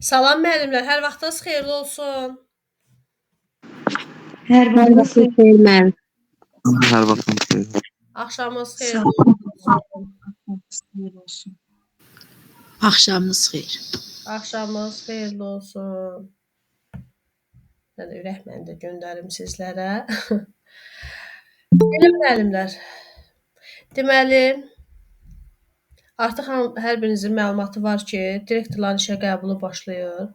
Salam müəllimlər, hər vaxtınız xeyirli olsun. Hər Hər vaxtınız vaxtın xeyir müəllim. Hər vaxtın xeyir. Axşamınız sağ xeyirli olsun. olsun. Axşamınız xeyir. Axşamınız xeyirli olsun. Mən də ürəklə də göndərim sizlərə. Belə müəllimlər. Deməli, artıq hər birinizin məlumatı var ki, direktorların işə qəbulu başlayır.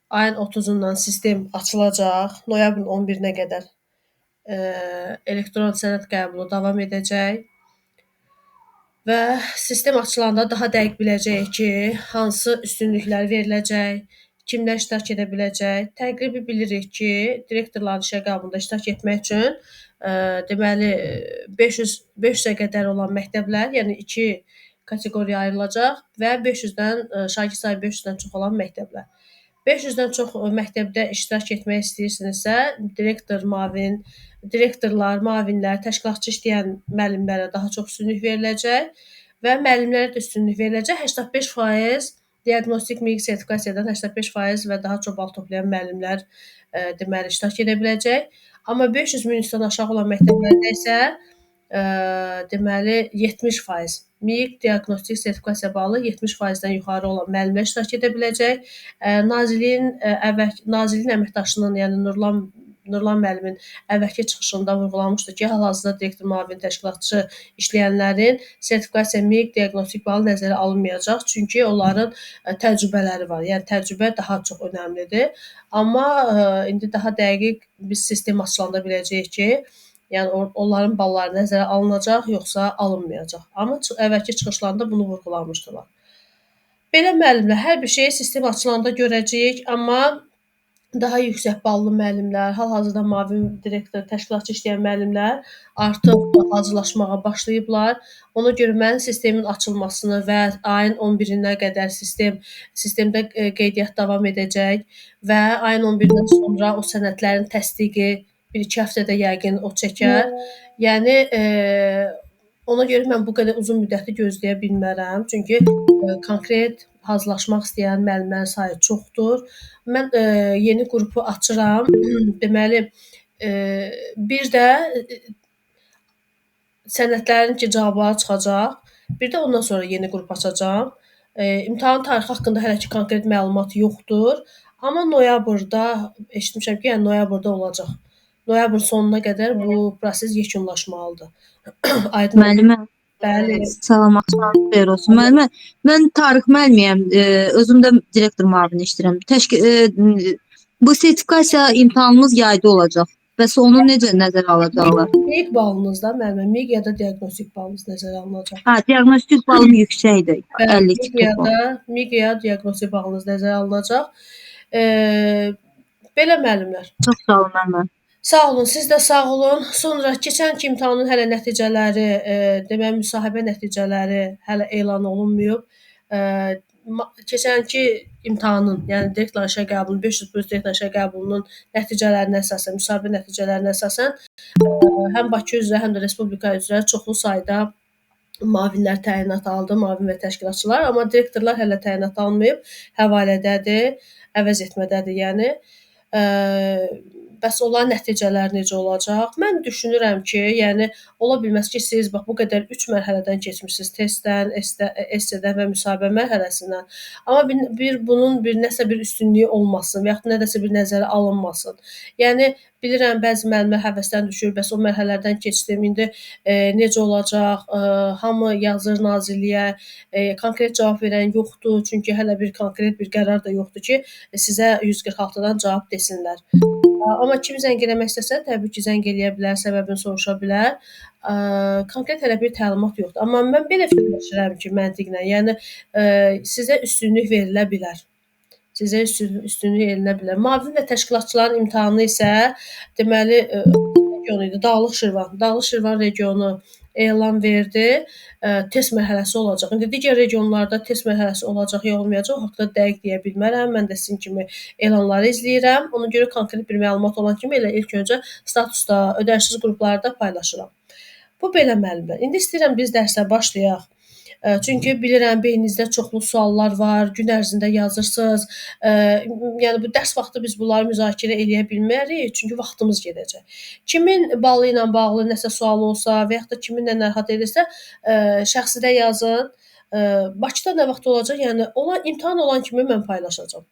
Ayın 30-undan sistem açılacaq. Noyabrın 11-nə qədər elektron sənəd qəbulu davam edəcək. Və sistem açılanda daha dəqiq biləcəyik ki, hansı üstünlüklər veriləcək, kimlər iştirak edə biləcək. Təqribi bilirik ki, direktorların işə qəbulunda iştirak etmək üçün deməli 500-ə qədər olan məktəblər, yəni 2 kateqoriyaya ayrılacaq və 500-dən şagird sayı 500-dən çox olan məktəblər. 500-dən çox məktəbdə iştirak etmək istəyirsinizsə, direktorlar, müavinlər, təşkilatçı işləyən müəllimlərə daha çox üstünlük veriləcək və müəllimlərə də üstünlük veriləcək. 85% diaqnostik MİQ sertifikasiyadan 85% və daha çox bal toplayan müəllimlər deməli iştirak edə biləcək. Amma 500 min üstdən aşağı olan məktəblərdə isə deməli 70% MİQ diaqnostik sertifikasiya balı 70%-dən yuxarı olan müəllimlər iştirak edə biləcək. Nazirliyin əməkdaşının, yəni Nurlan müəllimin əvvəlki çıxışında vurğulamışdı ki, hal-hazırda direktor müavin təşkilatçı işləyənlərin sertifikasiya MİQ diaqnostik balı nəzərə alınmayacaq, çünki onların təcrübələri var. Yəni təcrübə daha çox önəmlidir. Amma indi daha dəqiq biz sistem açılanda biləcəyik ki, yəni onların balları nəzərə alınacaq, yoxsa alınmayacaq. Amma əvvəlki çıxışlarında bunu vurğulamışdılar. Belə müəllimlər, hər bir şeyi sistem açılanda görəcəyik, amma daha yüksək ballı müəllimlər, hal-hazırda müavin direktor, təşkilatçı işləyən müəllimlər artıq hazırlaşmağa başlayıblar. Ona görə mən sistemin açılmasını və ayın 11-nə qədər sistemdə qeydiyyat davam edəcək və ayın 11-dən sonra o sənədlərin təsdiqi 1-2 həftədə yəqin o çəkər. Yəni ona görə mən bu qədər uzun müddətli gözləyə bilmərəm. Çünki konkret hazırlaşmaq istəyən müəllimlərin sayı çoxdur. Mən yeni qrupu açıram. Deməli, bir də sənədlərin ki, cavabları çıxacaq. Bir də ondan sonra yeni qrup açacağam. İmtahan tarixi haqqında hələ ki konkret məlumat yoxdur. Amma noyabrda eşitmişəm ki, yəni noyabrda olacaq. Noyabrın sonuna qədər bu proses yekunlaşmalıdır. Aydın Müəllimə, bəli. salam, axşamınız xeyir olsun. Müəllimə, mən tarix müəllimiyəm. Özüm də direktor müavini işləyirəm. Bu sertifikasiya imtahanımız yayda olacaq. Bəs onu necə nəzərə alacaqlar? MİQ balınızda müəllimə, MİQ ya da diaqnostik balınız nəzərə alınacaq. Ha, diaqnostik balım yüksəkdir. 52 topu. MİQ ya diaqnostik balınız nəzərə alınacaq. Belə müəllimlər. Çox sağ olun müəllimə. Sağ olun, siz də sağ olun. Sonra keçənki imtahanın hələ nəticələri, deməli müsahibə nəticələri hələ elan olunmayıb. Keçənki imtahanın, yəni direktor işə qəbulu 500+ direktor işə qəbulunun nəticələrinə əsasən, müsahibə nəticələrinə əsasən həm Bakı üzrə, həm də respublika üzrə çoxlu sayda müavinlər təyinat aldı, müavin və təşkilatçılar, amma direktorlar hələ təyinat almayıb, həvalədədir, əvəz etmədədir, yəni. Bəs onların nəticələri necə olacaq? Mən düşünürəm ki, yəni ola bilməz ki, siz bax bu qədər 3 mərhələdən keçmisiniz, testdən, SC-dən və müsahibə mərhələsindən. Amma bunun nəsə bir üstünlüyü olmasın və yaxud nədəsə bir nəzərə alınmasın. Yəni bilirəm bəzi müəllimlər həvəsdən düşür, bəs o mərhələlərdən keçdim, indi necə olacaq? Hamı yazır nazirliyə, konkret cavab verən yoxdur, çünki hələ bir konkret bir qərar da yoxdur ki, sizə 146-dan cavab desinlər. Amma kim zəng eləmək istəsə, təbii ki, zəng eləyə bilər, səbəbini soruşa bilər. Konkret hələ bir təlimat yoxdur. Amma mən belə fikirləşirəm ki, məntiqlə, yəni sizə üstünlük verilə bilər. Sizə üstünlük verilə bilər. Müavin və təşkilatçıların imtahanı isə deməli region idi, Dağlıq Şirvan regionu elan verdi. Test mərhələsi olacaq. İndi digər regionlarda test mərhələsi olacaq, ya olmayacaq, o haqqda dəqiq deyə bilmərəm. Mən də sizin kimi elanları izləyirəm. Ona görə konkret bir məlumat olan kimi elə ilk öncə statusda, ödənişsiz qruplarda paylaşıram. Bu belə müəllimlər. İndi istəyirəm biz dərsə başlayaq. Çünki bilirəm beyninizdə çoxlu suallar var, gün ərzində yazırsınız. Yəni bu dərs vaxtı biz bunları müzakirə eləyə bilmərik, çünki vaxtımız gedəcək. Kimin balı ilə bağlı nəsə sual olsa və yaxud da kimin nə narahat edirsə, şəxsidə yazın. Bakıda nə vaxt olacaq? Yəni imtahan olan kimi mən paylaşacağam.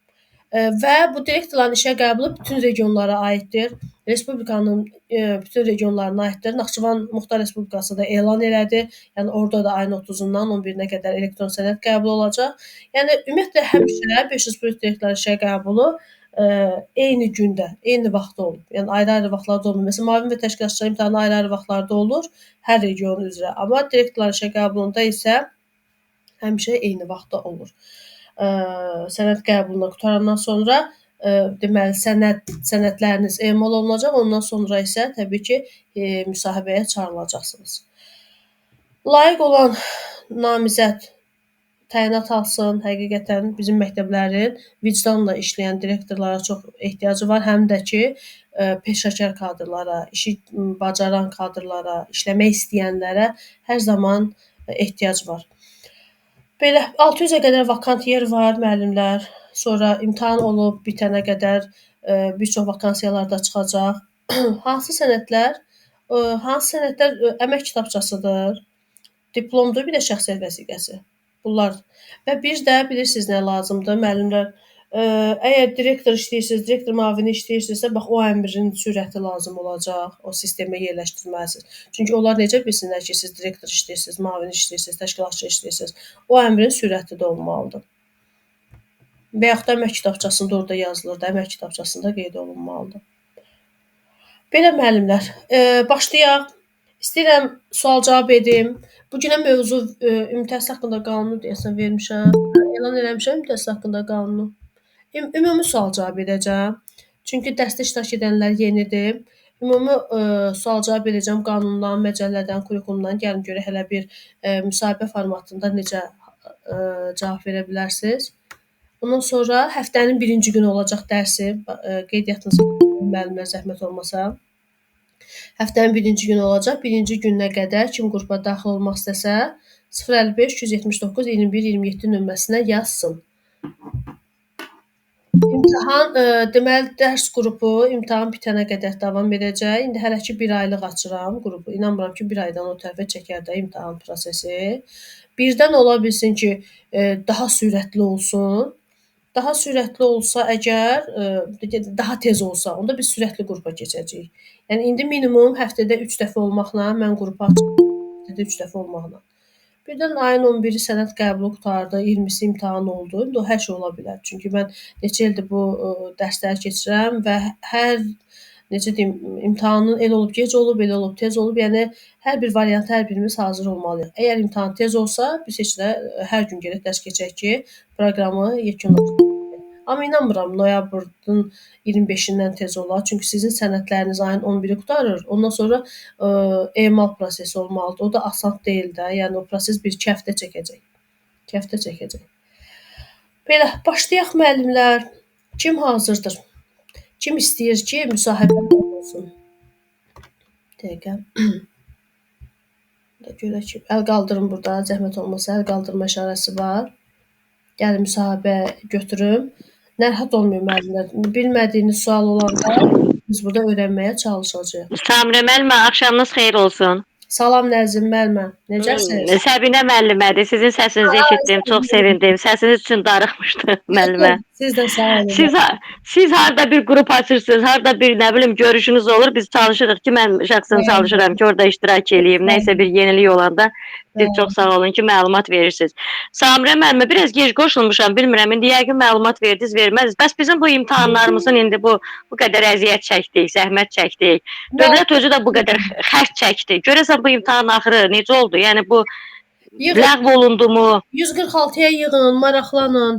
Və bu direktorların işə qəbulu bütün regionlara aiddir. Respublikanın bütün regionlarına aiddir. Naxçıvan Muxtar Respublikası da elan elədi. Yəni orada da ayın 30-undan 11-nə qədər elektron sənəd qəbulu olacaq. Yəni ümumiyyətlə həmişə 500 plus direktorlar işə qəbulu eyni gündə, eyni vaxtda olur. Yəni ayrı-ayrı vaxtlarda olmur. Məsələn, müavin və təşkilatçılar imtahanı ayrı-ayrı vaxtlarda olur, hər region üzrə. Amma direktorlar işə qəbulunda isə həmişə eyni vaxtda olur. Sənəd qəbulunu qutarandan sonra deməli sənədləriniz emal olunacaq. Ondan sonra isə təbii ki, müsahibəyə çağırılacaqsınız. Layiq olan namizəd təyinat alsın. Həqiqətən bizim məktəblərin vicdanla işləyən direktorlara çox ehtiyacı var. Həm də ki, peşəkar kadrlara, işi bacaran kadrlara, işləmək istəyənlərə hər zaman ehtiyac var. Belə 600-ə qədər vakant yer var müəllimlər. Sonra imtahan olub bitənə qədər bir çox vakansiyalar da çıxacaq. Hansı sənədlər? Hansı sənədlər əmək kitabçasıdır, diplomdur, bir də şəxsiyyət vəsiqəsi. Bunlar. Və bir də bilirsiniz nə lazımdır müəllimlər? Əgər direktor işləyirsiniz, direktor müavini işləyirsinizsə, bax o əmrin sürəti lazım olacaq. O sistemə yerləşdirməlisiniz. Çünki onlar necə bilsinlər ki, siz direktor işləyirsiniz, müavin işləyirsiniz, təşkilatçı işləyirsiniz. O əmrin sürəti də olmalıdır. Və yaxud da əmək kitabçasında orada yazılır da, əmək kitabçasında qeyd olunmalıdır. Belə müəllimlər, başlayaq. İstəyirəm sual-cavab edim. Bu günə mövzu ümumi təhsil haqqında qanunu deyəsən vermişəm. Elan eləmişəm ümumi təhsil haqqında qanunu. Ümumi sual-cavab edəcəm. Çünki dərsdə iştirak edənlər yenidir. Ümumi sual-cavab edəcəm qanundan, məcəllədən, kurikulumdan. Gəlin görək hələ bir müsahibə formatında necə cavab verə bilərsiniz. Ondan sonra həftənin birinci günü olacaq dərsi. Qeydiyyatınızı müəllimlər zəhmət olmasa. Həftənin birinci günü olacaq. Birinci gününə qədər kim qrupa daxil olmaq istəsə 055 279 21 27 nömrəsinə yazsın. İmtahan, deməli dərs qrupu imtahan bitənə qədər davam edəcək. İndi hələ ki 1 aylıq açıram qrupu. İnanmıram ki 1 aydan o tərəfə çəkər də imtahan prosesi. Birdən ola bilsin ki, daha sürətli olsun. Daha sürətli olsa əgər, daha tez olsa, onda biz sürətli qrupa keçəcəyik. Yəni indi minimum həftədə 3 dəfə olmaqla mən qrupu açıram. Həftədə 3 dəfə olmaqla. Birdən ayın 11-i sənəd qəbulu qurtardı, 20-si imtahan oldu. İndi o hər şey ola bilər. Çünki mən neçə ildir bu dərsləri keçirəm və hər necə deyim, imtahanın el olub, gec olub, el olub, tez olub. Yəni hər bir variantı hər birimiz hazır olmalıyıq. Əgər imtahan tez olsa, biz heç də hər gün gəlib dərs keçək ki, proqramı yekunlaşdıraq. Amma inanmıram noyabrın 25-dən tez olar. Çünki sizin sənədləriniz ayın 11-i qurtarır. Ondan sonra emal prosesi olmalıdır. O da asan deyil də. Yəni o proses 1-2 həftə çəkəcək. 2 həftə çəkəcək. Belə başlayaq müəllimlər. Kim hazırdır? Kim istəyir ki, müsahibə olsun? Dəqiqə. Görək ki, əl qaldırın burada. Zəhmət olmasa əl qaldırma işarəsi var. Gəlin müsahibə götürüm. Narahat olmayın müəllimlər. Bilmədiyiniz sual olanda biz burada öyrənməyə çalışacağıq. Samira müəllimə, axşamınız xeyir olsun. Salam Nəzim müəllimə. Necəsiniz? Səbinə müəllimədir. Sizin səsinizi eşitdim, çox sevindim. Səsiniz üçün darıxmışdı müəllimə. Siz də sağ olun. Siz harda bir qrup açırsınız, harda bir nə bilim görüşünüz olur, biz çalışırıq ki, mən şəxsən çalışıram ki, orada iştirak eləyim. Nəysə bir yenilik olanda siz çox sağ olun ki, məlumat verirsiniz. Samira müəllimə, biraz gec qoşulmuşam, bilmirəm. İndi yəqin məlumat verdiniz, verməzdiniz. Bəs bizim bu imtahanlarımızın indi bu qədər əziyyət çəkdik, zəhmət çəkdik. Dövlət özü də bu qədər xərc çəkdi. Görəsən bu imtahan axırı necə oldu? Yəni bu ləğv olundu mu? 146-ya yığın, maraqlanın.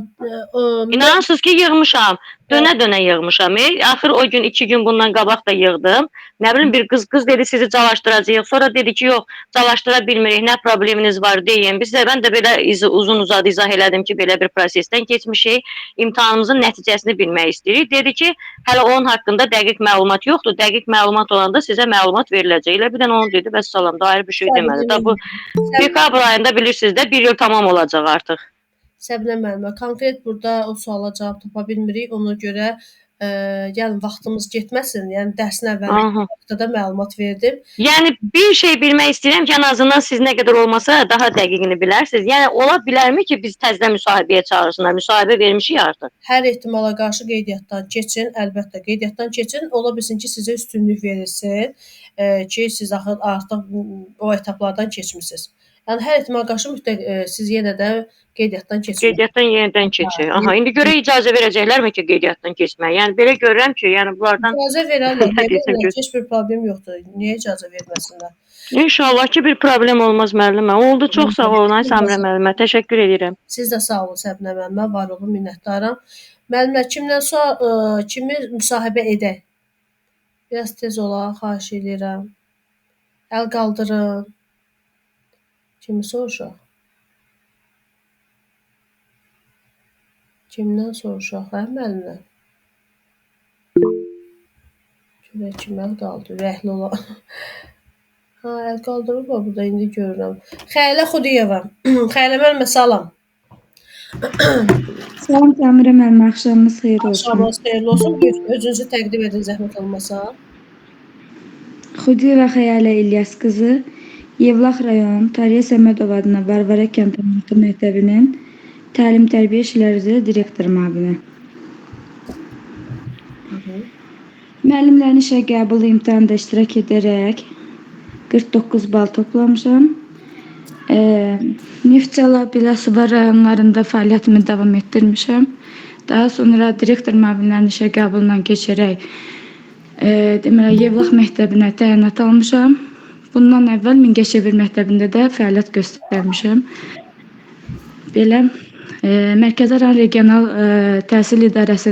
İnanırsınız ki, yığmışam. Dönə-dönə yığmışam. Axır o gün 2 gün bundan qabaq da yığdım. Nə bilim bir qız dedi sizi calaşdıracağıq. Sonra dedi ki, yox, calaşdıra bilmirik. Nə probleminiz var deyin. Mən də belə uzun-uzadı izah elədim ki, belə bir prosesdən keçmişik. İmtahanımızın nəticəsini bilmək istəyirik. Dedi ki, hələ onun haqqında dəqiq məlumat yoxdur. Dəqiq məlumat olanda sizə məlumat veriləcək. Elə bir dənə onu dedi, bəs salam, da ayrı bir şey demədi. Da bu dekabr ayında bilirsiniz də 1 il tamam olacaq artıq. Səbinə müəllimə, konkret burada o suala cavab tapa bilmirik. Ona görə yəni vaxtımız getməsin. Yəni dərsin əvvəli vaxtda da məlumat verdim. Yəni bir şey bilmək istəyirəm ki, ən azından siz nə qədər olmasa daha dəqiqini bilərsiniz. Yəni ola bilərmi ki, biz təzədən müsahibəyə çağırsınlar? Müsahibə vermişik artıq. Hər ehtimala qarşı qeydiyyatdan keçin, əlbəttə qeydiyyatdan keçin. Ola bilsin ki, sizə üstünlük verilsin ki, siz artıq o etaplardan keçmisiniz. Yəni hər ehtimala qarşı mütləq siz yenə də qeydiyyatdan keçin. Qeydiyyatdan yenidən keçin. Aha, indi görə icazə verəcəklərmi ki, qeydiyyatdan keçməyə? Yəni belə görürəm ki, yəni bunlardan icazə verərlər. Heç bir problem yoxdur. Niyə icazə verməsinlər? İnşallah ki, bir problem olmaz müəllimə. Oldu, çox sağ olun ay Samira müəllimə. Təşəkkür edirəm. Siz də sağ olun Səbinə müəllimə. Var olun, minnətdaram. Müəllimlər kimi müsahibə edək? Biraz tez olaq, xahiş edirəm. Əl qaldırın. Kimi soruşaq? Kimdən soruşaq, hə müəllimlər? Görək kim əl qaldı, ürəkli olan. Ha, əl qaldırıb burada indi görürəm. Xəylə Xudiyeva. Xəylə müəllimə salam. Salam Samira müəllimə, axşamınız xeyir olsun. Axşamınız xeyirli olsun. Özünüzü təqdim edin zəhmət olmasa. Xudiyeva Xəyalə İlyas qızı, Yevlax rayon Tariyə Səmədov adına Varvara kənd orta məktəbinin təlim-tərbiyə işləri üzrə direktor müavini. Müəllimlərin işə qəbulu imtahanında iştirak edərək 49 bal toplamışam. Neftçala, Biləsuvar rayonlarında fəaliyyətimi davam etdirmişəm. Daha sonra direktor müavinlərin işə qəbulundan keçərək deməli Yevlax məktəbinə təyinat almışam. Bundan əvvəl Mingəçevir məktəbində də fəaliyyət göstərmişəm. Belə Mərkəzi Rayon Regional Təhsil İdarəsi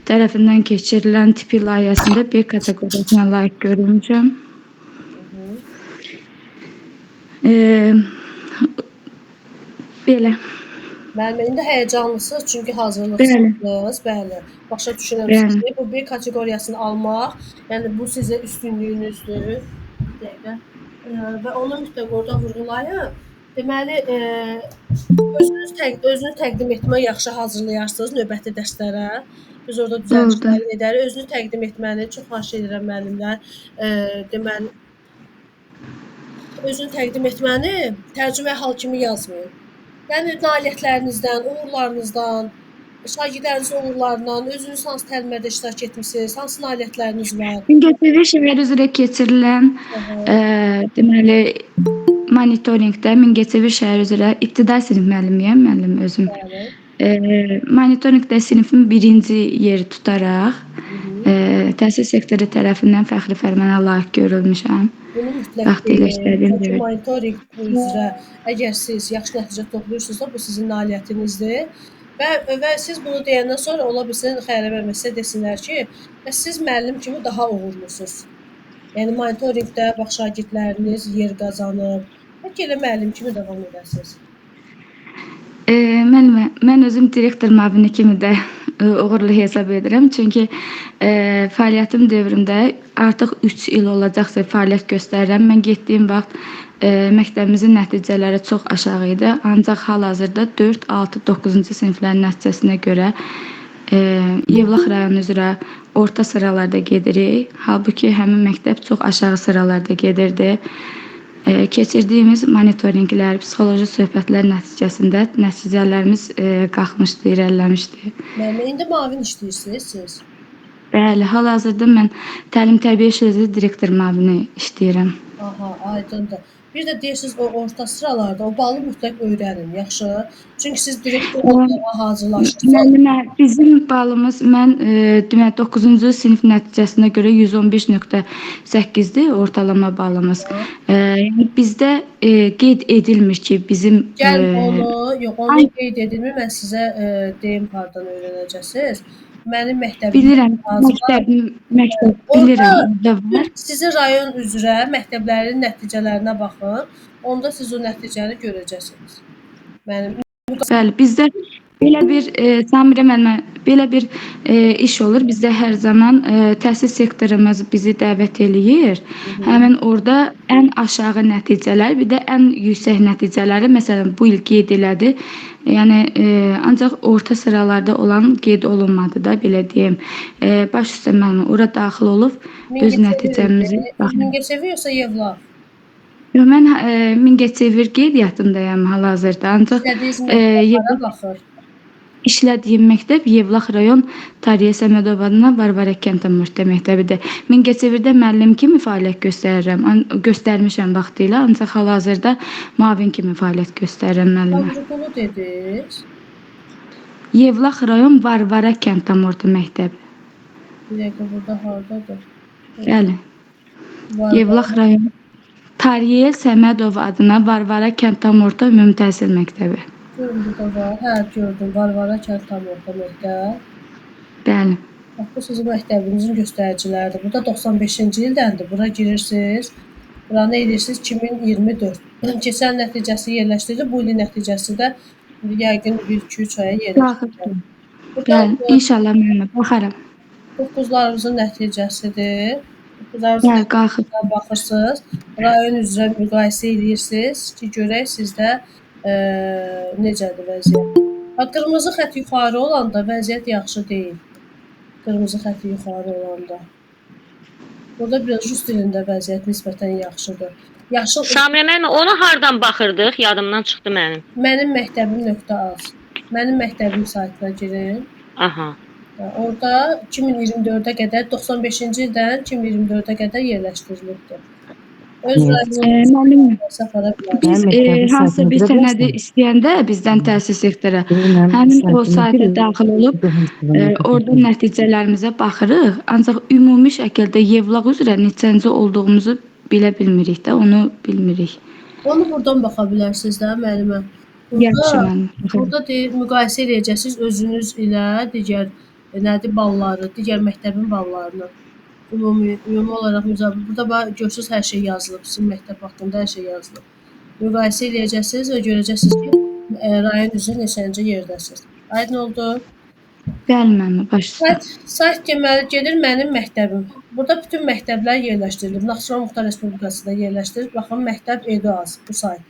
tərəfindən keçirilən tipi layihəsində B kateqoriyasına layiq görülmüşəm. Belə. Müəllimə, indi həyəcanlısınız çünki hazırlıqsınız. Bəli. Başa düşürəm ki, bu B kateqoriyasını almaq, yəni bu sizə üstünlüyünüzdür. Dəqiqə. Və onu mütləq orada vurğulayın. Deməli, özünü təqdim etmə yaxşı hazırlayarsınız növbəti dərslərə. Biz orada düzəltmələr edərik. Özünü təqdim etməni çox xahiş edirəm müəllimlər. Deməli, özünü təqdim etməni tərcümə hal kimi yazmayın. Yəni nailiyyətlərinizdən, uğurlarınızdan, şagirdlərinizin uğurlarından, özünüz hansı təlimlərdə iştirak etmisiniz, hansı nailiyyətləriniz var? Mingəçevir şəhər üzrə keçirilən deməli monitorinqdə Mingəçevir şəhər üzrə ibtidai sinif müəllimiyəm, müəllim özüm. Monitorinqdə sinifin 1-ci yeri tutaraq təhsil sektoru tərəfindən fəxri fərmana layiq görülmüşəm. Bunu mütləq çünki monitorinq üzrə əgər siz yaxşı nəticə toplayırsınızsa, bu sizin nailiyyətinizdir. Və siz bunu deyəndən sonra ola bilsin Xəylə müəllimə sizə desinlər ki, siz müəllim kimi daha uğurlusunuz. Yəni monitorinqdə bax şagirdləriniz yer qazanıb. Bəlkə elə müəllim kimi davam edəsiniz. Mən özüm direktor müavini kimi də uğurlu hesab edirəm. Çünki fəaliyyətim dövründə artıq 3 il olacaqsa fəaliyyət göstərirəm. Mən getdiyim vaxt məktəbimizin nəticələri çox aşağı idi. Ancaq hal-hazırda 4, 6, 9-cu siniflərin nəticəsinə görə Yevlax rayonu üzrə orta sıralarda gedirik. Halbuki həmin məktəb çox aşağı sıralarda gedirdi. Keçirdiyimiz monitorinqlər, psixoloji söhbətlər nəticəsində nəticələrimiz qalxmışdı, irəliləmişdi. İndi müavin işləyirsiniz siz? Bəli, hal-hazırda mən təlim-tərbiyə işləri direktor müavini işləyirəm. Aha, aydındır. Bir də deyirsiniz o orta sıralarda o balı mütləq öyrənin, yaxşı? Çünki siz direktor olmağa hazırlaşırsınız. Müəllimə, bizim balımız mən demək 9-cu sinif nəticəsinə görə 115.8-dir ortalama balımız. Yəni bizdə qeyd edilmir ki, bizim Gəl onu qeyd edilmir. Mən sizə deyim hardan öyrənəcəksiniz. Mənim məktəbim Bilirəm, lazım var. məktəb Orada bilirəm, orada var. sizin rayon üzrə məktəblərin nəticələrinə baxın. Onda siz o nəticəni görəcəksiniz. Mənim Bəli, bizdə belə bir Samirə müəllimə, belə bir iş olur. Bizdə hər zaman təhsil sektorumuz bizi dəvət eləyir. Həmin orada ən aşağı nəticələr, bir də ən yüksək nəticələri məsələn bu il qeyd elədi. Yəni ancaq orta sıralarda olan qeyd olunmadı da, belə deyim. Baş üstə müəllimə ora daxil olub öz nəticəmizi baxın. Mingəçevir yoxsa Yevlax? Yox, mən Mingəçevir qeydiyyatındayam hal-hazırda. Ancaq İşlədiyiniz məktəblərə baxır. İşlədiyim məktəb Yevlax rayon Tariyə Səmədov adına Varvara kənd orta məktəbidir. Mingəçevirdə müəllim kimi fəaliyyət göstərirəm. Göstərmişəm vaxtilə, ancaq hal-hazırda müavin kimi fəaliyyət göstərirəm müəllimə. Tanrıqulu dediniz. Yevlax rayon Varvara kənd orta məktəbi. Bir dəqiqə burada hardadır? Bəli. Yevlax rayon Tariyə Səmədov adına Varvara kənd orta ümumi təhsil məktəbi. Görün burada var. Hə, gördüm. Varvara kənd orta məktəb. Bəli. Bax, bu sizin məktəbinizin göstəriciləridir. Burada 95-ci ildəndir. Bura girirsiniz. Buranı edirsiniz 2024. Keçən nəticəsi yerləşdirildi. Bu ilin nəticəsi də yəqin 1-2-3 aya yerləşdirildi. Bəli, inşallah müəllimə baxaram. 9-larımızın nəticəsidir. Bəli, qalxıb. Baxırsınız. Rayon üzrə müqayisə edirsiniz ki, görək sizdə necədir vəziyyət. Qırmızı xətt yuxarı olanda vəziyyət yaxşı deyil. Qırmızı xətt yuxarı olanda. Burada biraz rus dilində vəziyyət nisbətən yaxşıdır. Yaşıl Samirə müəllimə, ona hardan baxırdıq? Yadımdan çıxdı mənim. mənim məktəbim.az. Mənim məktəbim saytına girin. Aha. Orada 2024-ə qədər 95-ci ildən 2024-ə qədər yerləşdirilibdir. Öz Müəllimə, səfərə biz hansı bir sənədi istəyəndə bizdən təhsil sektora həmin o sayta daxil olub orada nəticələrimizə baxırıq. Ancaq ümumi şəkildə Yevlax üzrə neçənci olduğumuzu bilə bilmirik də, onu bilmirik. Onu buradan baxa bilərsiniz də müəllimə. Yaxşı müəllim. Burada müqayisə edəcəksiniz özünüz ilə digər nədir balları, digər məktəbin ballarını. Ümumi olaraq burada görürsünüz hər şey yazılıb. Sizin məktəb haqqında hər şey yazılıb. Müqayisə edəcəksiniz və görəcəksiniz ki, rayon üzrə neçənci yerdəsiniz. Aydın oldu? Bəli müəllimə, başlayın. Sayt deməli gedir mənim məktəbim. Burada bütün məktəblər yerləşdirilib. Naxçıvan Muxtar Respublikasında yerləşdirilib. Baxın, məktəb Edu.az bu sayt.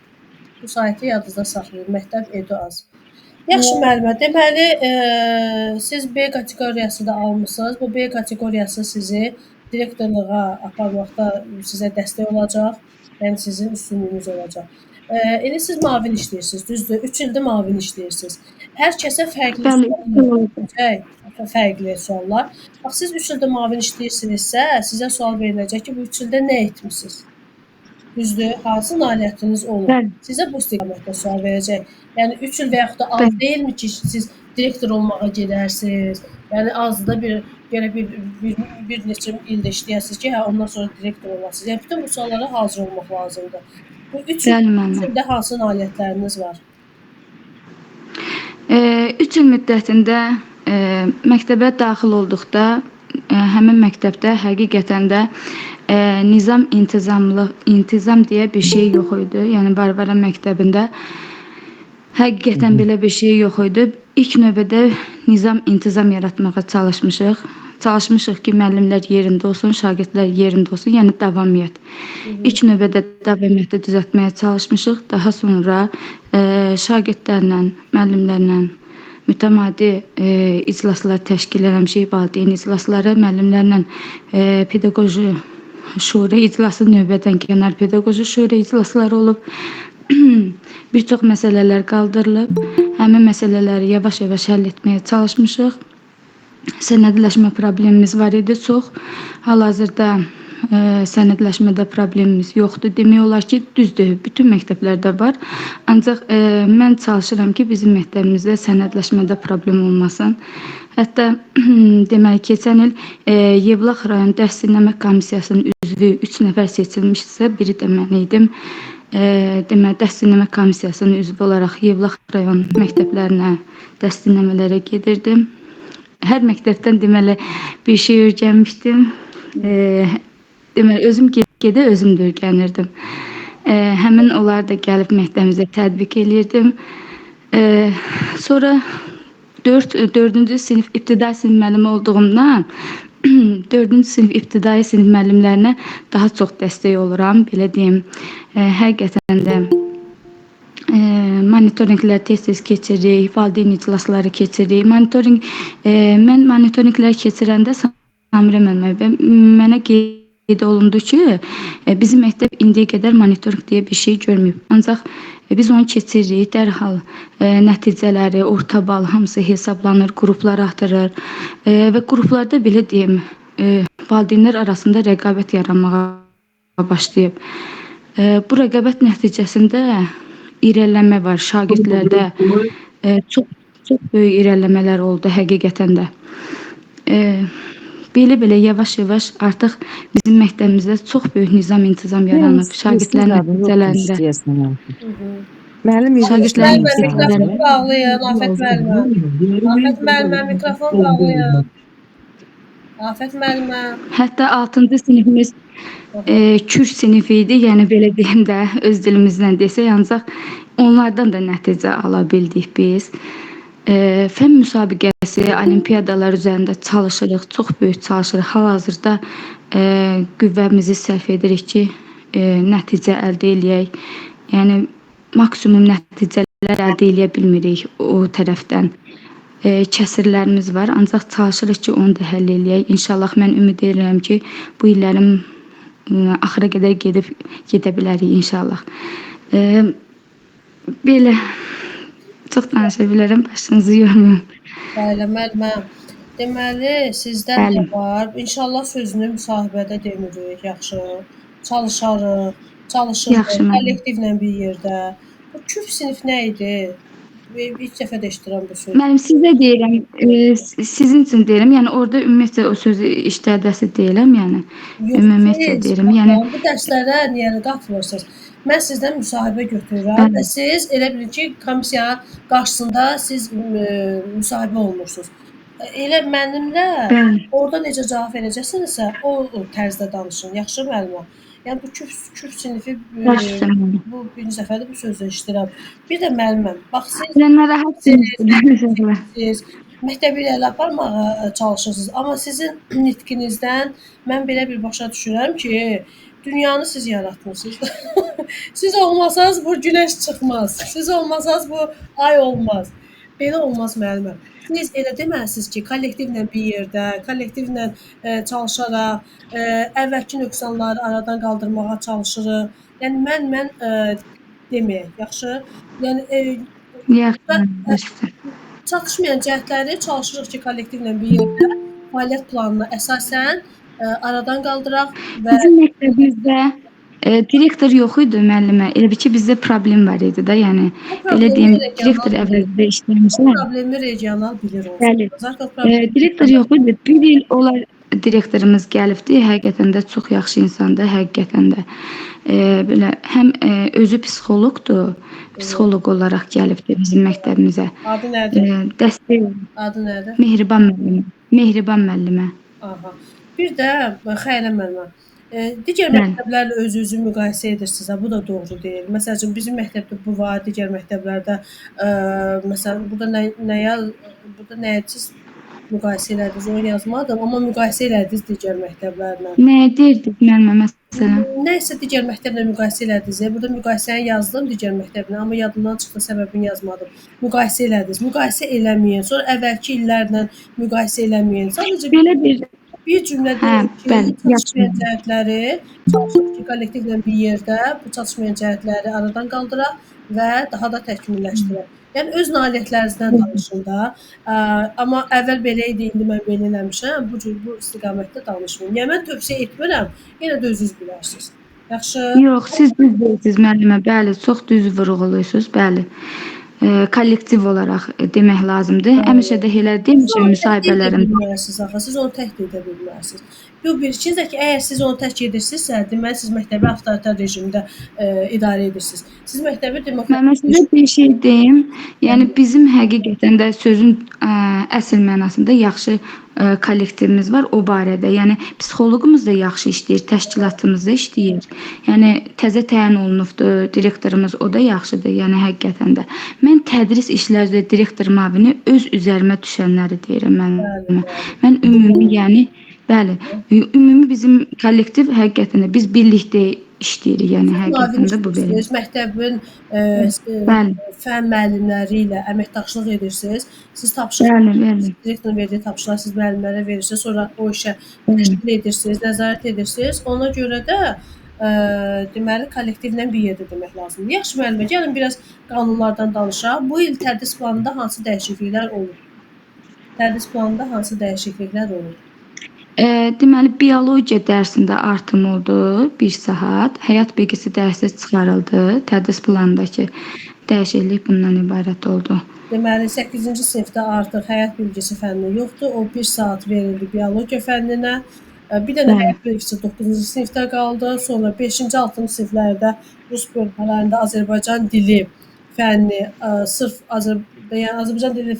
Bu saytı yadınızda saxlayın. Məktəb Edu.az. Yaxşı müəllimə, deməli siz B kateqoriyası da almısınız. Bu B kateqoriyası sizi direktorluğa aparmaqda sizə dəstək olacaq. Yəni sizin üstünlüyünüz olacaq. İndi siz müavin işləyirsiniz, düzdür? 3 ildir müavin işləyirsiniz. Hər kəsə fərqli suallar. Bax, siz 3 ildir müavin işləyirsinizsə, sizə sual veriləcək ki, bu 3 ildə nə etmisiniz? Düzdür? Hansı nailiyyətiniz olur? Sizə bu istiqamətdə sual verəcək. Yəni 3 il və yaxud da az deyilmi ki, siz direktor olmağa gedərsiniz? Yəni azdır da bir neçə ildə işləyəsiniz ki, ondan sonra direktor olasınız. Yəni bütün bu suallara hazır olmaq lazımdır. Bu 3 ildə hansı nailiyyətləriniz var? 3 il müddətində məktəbə daxil olduqda həmin məktəbdə həqiqətən də intizam deyə bir şey yox idi. Yəni Varvara məktəbində həqiqətən belə bir şey yox idi. İlk növbədə intizam yaratmağa çalışmışıq. Çalışmışıq ki, müəllimlər yerində olsun, şagirdlər yerində olsun, yəni davamiyyət. İlk növbədə davamiyyəti düzəltməyə çalışmışıq. Daha sonra şagirdlərlə, müəllimlərlə mütəmadi iclaslar təşkil eləmişik, valideyn iclasları, müəllimlərlə pedaqoji şura iclası, növbədən kənar pedaqoji şura iclasları olub. Bir çox məsələlər qaldırılıb. Həmin məsələləri yavaş-yavaş həll etməyə çalışmışıq. Sənədləşmə problemimiz var idi çox. Hal-hazırda sənədləşmədə problemimiz yoxdur. Demək olar ki, düzdür, bütün məktəblərdə var. Ancaq mən çalışıram ki, bizim məktəbimizdə sənədləşmədə problem olmasın. Hətta deməli, keçən il Yevlax rayon dəstəkləmə komissiyasının üzvü 3 nəfər seçilmişsə, biri də mən idim. Deməli, dəstəkləmə komissiyasının üzvü olaraq Yevlax rayon məktəblərinə dəstəkləmələrə gedirdim. hər məktəbdən deməli bir şey öyrənmişdim. Deməli özüm gedə özüm də öyrənirdim. Həmin onlar da gəlib məktəbimizə tətbiq eləyirdim. Sonra 4-cü sinif ibtidai sinif müəllimi olduğumdan 4-cü sinif ibtidai sinif müəllimlərinə daha çox dəstək oluram, belə deyim. Həqiqətən də monitorinqlər tez-tez keçiririk, valideyn iclasları keçiririk. Mən monitorinqlər keçirəndə Samirə müəllimə mənə qeyd olundu ki, bizim məktəb indiyə qədər monitorinq deyə bir şey görməyib. Ancaq biz onu keçiririk, dərhal nəticələri, orta bal hamısı hesablanır, qruplar artırır və qruplarda belə deyim, valideynlər arasında rəqabət yaranmağa başlayıb. Bu rəqabət nəticəsində irəliləmə var şagirdlərdə. Çox böyük irəliləmələr oldu həqiqətən də. Belə yavaş-yavaş artıq bizim məktəbimizdə çox böyük nizam-intizam yaranıb şagirdlərin nəticələrində. Müəllim Şagirdlərin Mikrofon bağlayın, Afət müəllimə. Afət müəllimə, mikrofon bağlayın. Afət müəllimə. Hətta 6-cı sinifimiz Kür sinifi idi, yəni belə deyim də öz dilimizdən desək, ancaq onlardan da nəticə ala bildik biz. Fən müsabiqəsi, olimpiyadalar üzərində çalışırıq, çox böyük çalışırıq. Hal-hazırda qüvvəmizi sərf edirik ki, nəticə əldə eləyək. Yəni maksimum nəticələr əldə eləyə bilmirik o tərəfdən. Kəsirlərimiz var, ancaq çalışırıq ki, onu da həll eləyək. İnşallah mən ümid edirəm ki, bu illərim axıra qədər gedə bilərik inşallah. Belə çox danışa bilərəm, başınızı yormayın. Bəli, müəllimə. Deməli, sizdən də var. İnşallah sözünü müsahibədə demirik, yaxşı. Çalışırıq, Yaxşı, müəllim. kollektivlə bir yerdə. Bu küf sinif nə idi? İlk dəfə də eşidirəm bu sözü. Müəllim, sizə deyirəm, sizin üçün deyirəm, yəni orada ümumiyyətlə o sözü işlədəsi deyiləm, yəni ümumiyyətlə deyirəm, yəni bu dərslərə niyə qatmırsınız? Mən sizdən müsahibə götürürəm və siz elə bilin ki, komissiya qarşısında siz müsahibə olmursunuz. Elə mənimlə orada necə cavab verəcəksinizsə, o tərzdə danışın. Yaxşı müəllimə? Yəni bu küf sinifi bu birinci dəfədir bu sözü eşidirəm. Bir də müəlliməm, bax siz məktəbi ilə aparmağa çalışırsınız, amma sizin nitqinizdən mən belə bir başa düşürəm ki, dünyanı siz yaratmısınız. Siz olmasanız bu günəş çıxmaz. Siz olmasanız bu ay olmaz. Belə olmaz müəlliməm. Siz elə deməlisiniz ki, kollektivlə bir yerdə, kollektivlə çalışaraq, əvvəlki nöqsanları aradan qaldırmağa çalışırıq. Yəni mən deməyək, yaxşı? Yəni çatışmayan cəhətləri çalışırıq ki, kollektivlə bir yerdə fəaliyyət planına əsasən aradan qaldıraq və bizim məktəbimizdə direktor yox idi müəllimə. Elə bir ki, bizdə problem var idi da, yəni belə deyim, direktor əvvəldə işləmişəm. Problemi regional bilir olsun. Bəli. Direktor yox idi. Bir il olar direktorumuz gəlibdi. Həqiqətən də çox yaxşı insandır, həqiqətən də. Belə həm özü psixoloqdur, psixoloq olaraq gəlibdi bizim məktəbimizə. Adı nədir? Dəstək. Adı nədir? Mehriban müəllimə. Mehriban müəllimə. Aha. Bir də Xəyrə müəllimə. Digər məktəblərlə özünüzü müqayisə edirsiniz. Bu da doğru deyil. Məsələn, bizim məktəbdə bu var, digər məktəblərdə məsələn, burada nəyə siz müqayisə elədiniz, onu yazmadım, amma müqayisə elədiniz digər məktəblərlə. Nə deyirdik müəllimə məsələn? Nəysə digər məktəblə müqayisə elədiniz. Burada müqayisəni yazdım digər məktəblə, amma yadımdan çıxdı, səbəbini yazmadım. Müqayisə elədiniz. Müqayisə eləməyin. Sonra əvvəlki illərlə müqayisə eləməyin. Sadəcə belə bir cümlə deyil ki, çatışmayan cəhətləri çalışırıq ki, kollektivlə bir yerdə bu çatışmayan cəhətləri aradan qaldıraq və daha da təkmilləşdirək. Yəni öz nailiyyətlərinizdən danışın da. Amma əvvəl belə idi, indi mən belə eləmişəm. Bu istiqamətdə danışmayın. Yəni mən tövsiyə etmirəm. Yenə də özünüz bilərsiniz. Yaxşı? Yox, siz düz deyirsiniz müəllimə. Bəli, çox düz vurğulayırsınız. Bəli. kollektiv olaraq demək lazımdır. Həmişə də elə demişəm müsahibələrimdə. Bilməlisiniz axı, siz onu tək də edə bilməlisiniz. Bu birincisi də ki, əgər siz onu tək edirsinizsə, deməli siz məktəbi avtoritar rejimdə idarə edirsiniz. Siz məktəbi demokratik Mən sizə bir şey deyim. Yəni bizim həqiqətən də sözün əsl mənasında yaxşı kollektivimiz var o barədə. Yəni psixoloqumuz da yaxşı işləyir, təşkilatımız da işləyir. Yəni təzə təyin olunubdur, direktorumuz o da yaxşıdır. Yəni həqiqətən də. Mən tədris işləri üzrə direktor müavini öz üzərimə düşənləri deyirəm mən. Mən ümumi, yəni bəli, ümumi bizim kollektiv həqiqətən də biz birlikdə işləyirik. Yəni həqiqətən də bu belə. Siz məktəbin Bəli. fən müəllimləri ilə əməkdaşlıq edirsiniz. Siz tapşırıq Bəli. direktorun verdiyi tapşırıqları siz müəllimlərə verirsiniz, sonra o işə təşkil edirsiniz, nəzarət edirsiniz. Ona görə də deməli kollektivlə bir yerdə demək lazımdır. Yaxşı müəllimə, gəlin biraz qanunlardan danışaq. Bu il tədris planında hansı dəyişikliklər olub? Tədris planında hansı dəyişikliklər olub? Deməli, biologiya dərsində artım oldu 1 saat. Həyat bilgisi dərsi çıxarıldı. Tədris planındakı dəyişiklik bundan ibarət oldu. Deməli, 8-ci sinifdə artıq həyat bilgisi fənni yoxdur. O 1 saat verildi biologiya fənninə. Bir dənə həyat bilgisi 9-cu sinifdə qaldı. Sonra 5-ci, 6-cı siniflərdə rus bölmələrində Azərbaycan dili fənni sırf Azərbaycan dili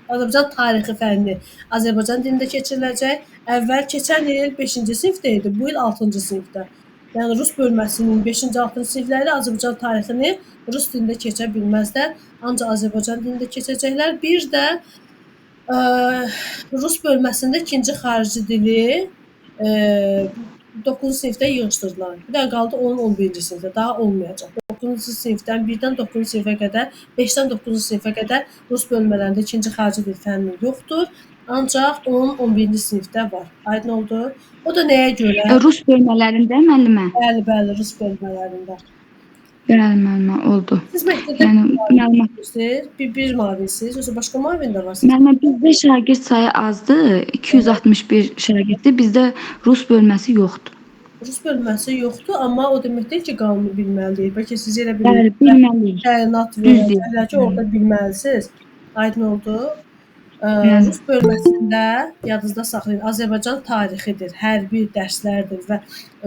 Azərbaycan tarixi fənni Azərbaycan dilində keçiriləcək. Əvvəl keçən il 5-ci sinifdə idi, bu il 6-cı sinifdə. Yəni rus bölməsinin 5-ci, 6-cı sinifləri Azərbaycan tarixini rus dilində keçə bilməzlər, ancaq Azərbaycan dilində keçəcəklər. Bir də rus bölməsində ikinci xarici dili 9-cu sinifdə yığışdırdılar. Bir də qaldı 10-11-ci sinifdə, daha olmayacaq. 9-cu sinifdən 1-dən 9-cu sinifə qədər, 5-dən 9-cu sinifə qədər rus bölmələrində ikinci xarici dil fənni yoxdur. Ancaq 10-11-ci sinifdə var. Aydın oldu? O da nəyə görə? Rus bölmələrində müəllimə? Bəli, rus bölmələrində. Bəli, müəllimə oldu. Siz məktəbdə məlumat bir müavinsiniz, yoxsa başqa müavin də varsınız? Müəllimə, bizdə şagird sayı azdır. 261 şagirddir. Bizdə rus bölməsi yoxdur. Rus bölməsi yoxdur, amma o demək deyil ki, qanunu bilməliyik. Bəlkə siz elə Bəli, bilməliyik. təyinat verəcəklər ki, orada bilməlisiniz. Aydın oldu? Rus bölməsində yadınızda saxlayın, Azərbaycan tarixidir, hərbi dərslərdir və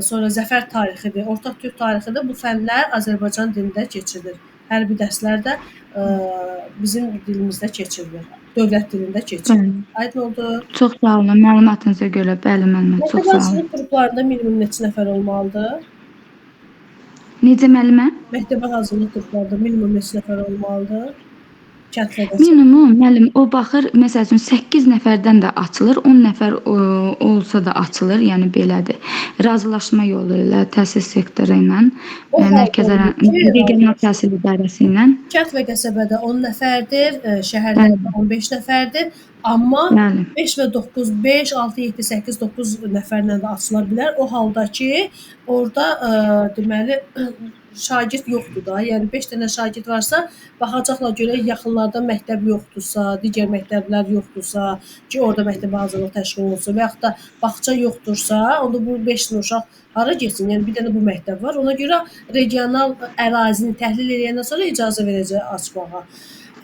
sonra zəfər tarixidir, ortaq türk tarixidir. Bu fənlər Azərbaycan dilində keçirilir. Hərbi dərslər də bizim dilimizdə keçirilir. Dövlət dilində keçirilir. Aydın oldu? Çox sağ olun, məlumatınıza görə. Bəli, müəllimə, çox sağ olun. Məktəb qruplarında minimum neçə nəfər olmalıdır? Necə müəllimə? Məktəbə hazırlıq qruplarında minimum neçə nəfər olmalıdır? Minimum, müəllim, o baxır, məsəl üçün 8 nəfərdən də açılır, 10 nəfər olsa da açılır, yəni belədir. Razılaşma yolu ilə təhsil sektoru ilə, regional təhsil idarəsi ilə. Kənd və qəsəbədə 10 nəfərdir, şəhərlərdə 15 nəfərdir, amma 5 və 9, 5, 6, 7, 8, 9 nəfərlə də açıla bilər. O halda ki, orada deməli şagird yoxdur da. Yəni 5 dənə şagird varsa, baxacaqlar görə yaxınlarda məktəb yoxdursa, digər məktəblər yoxdursa, ki, orada məktəbə hazırlıq təşkil olunsun və yaxud da bağça yoxdursa, onda bu 5 dənə uşaq hara getsin? Yəni bir dənə bu məktəb var. Ona görə regional ərazini təhlil edəndən sonra icazə verəcək açmağa.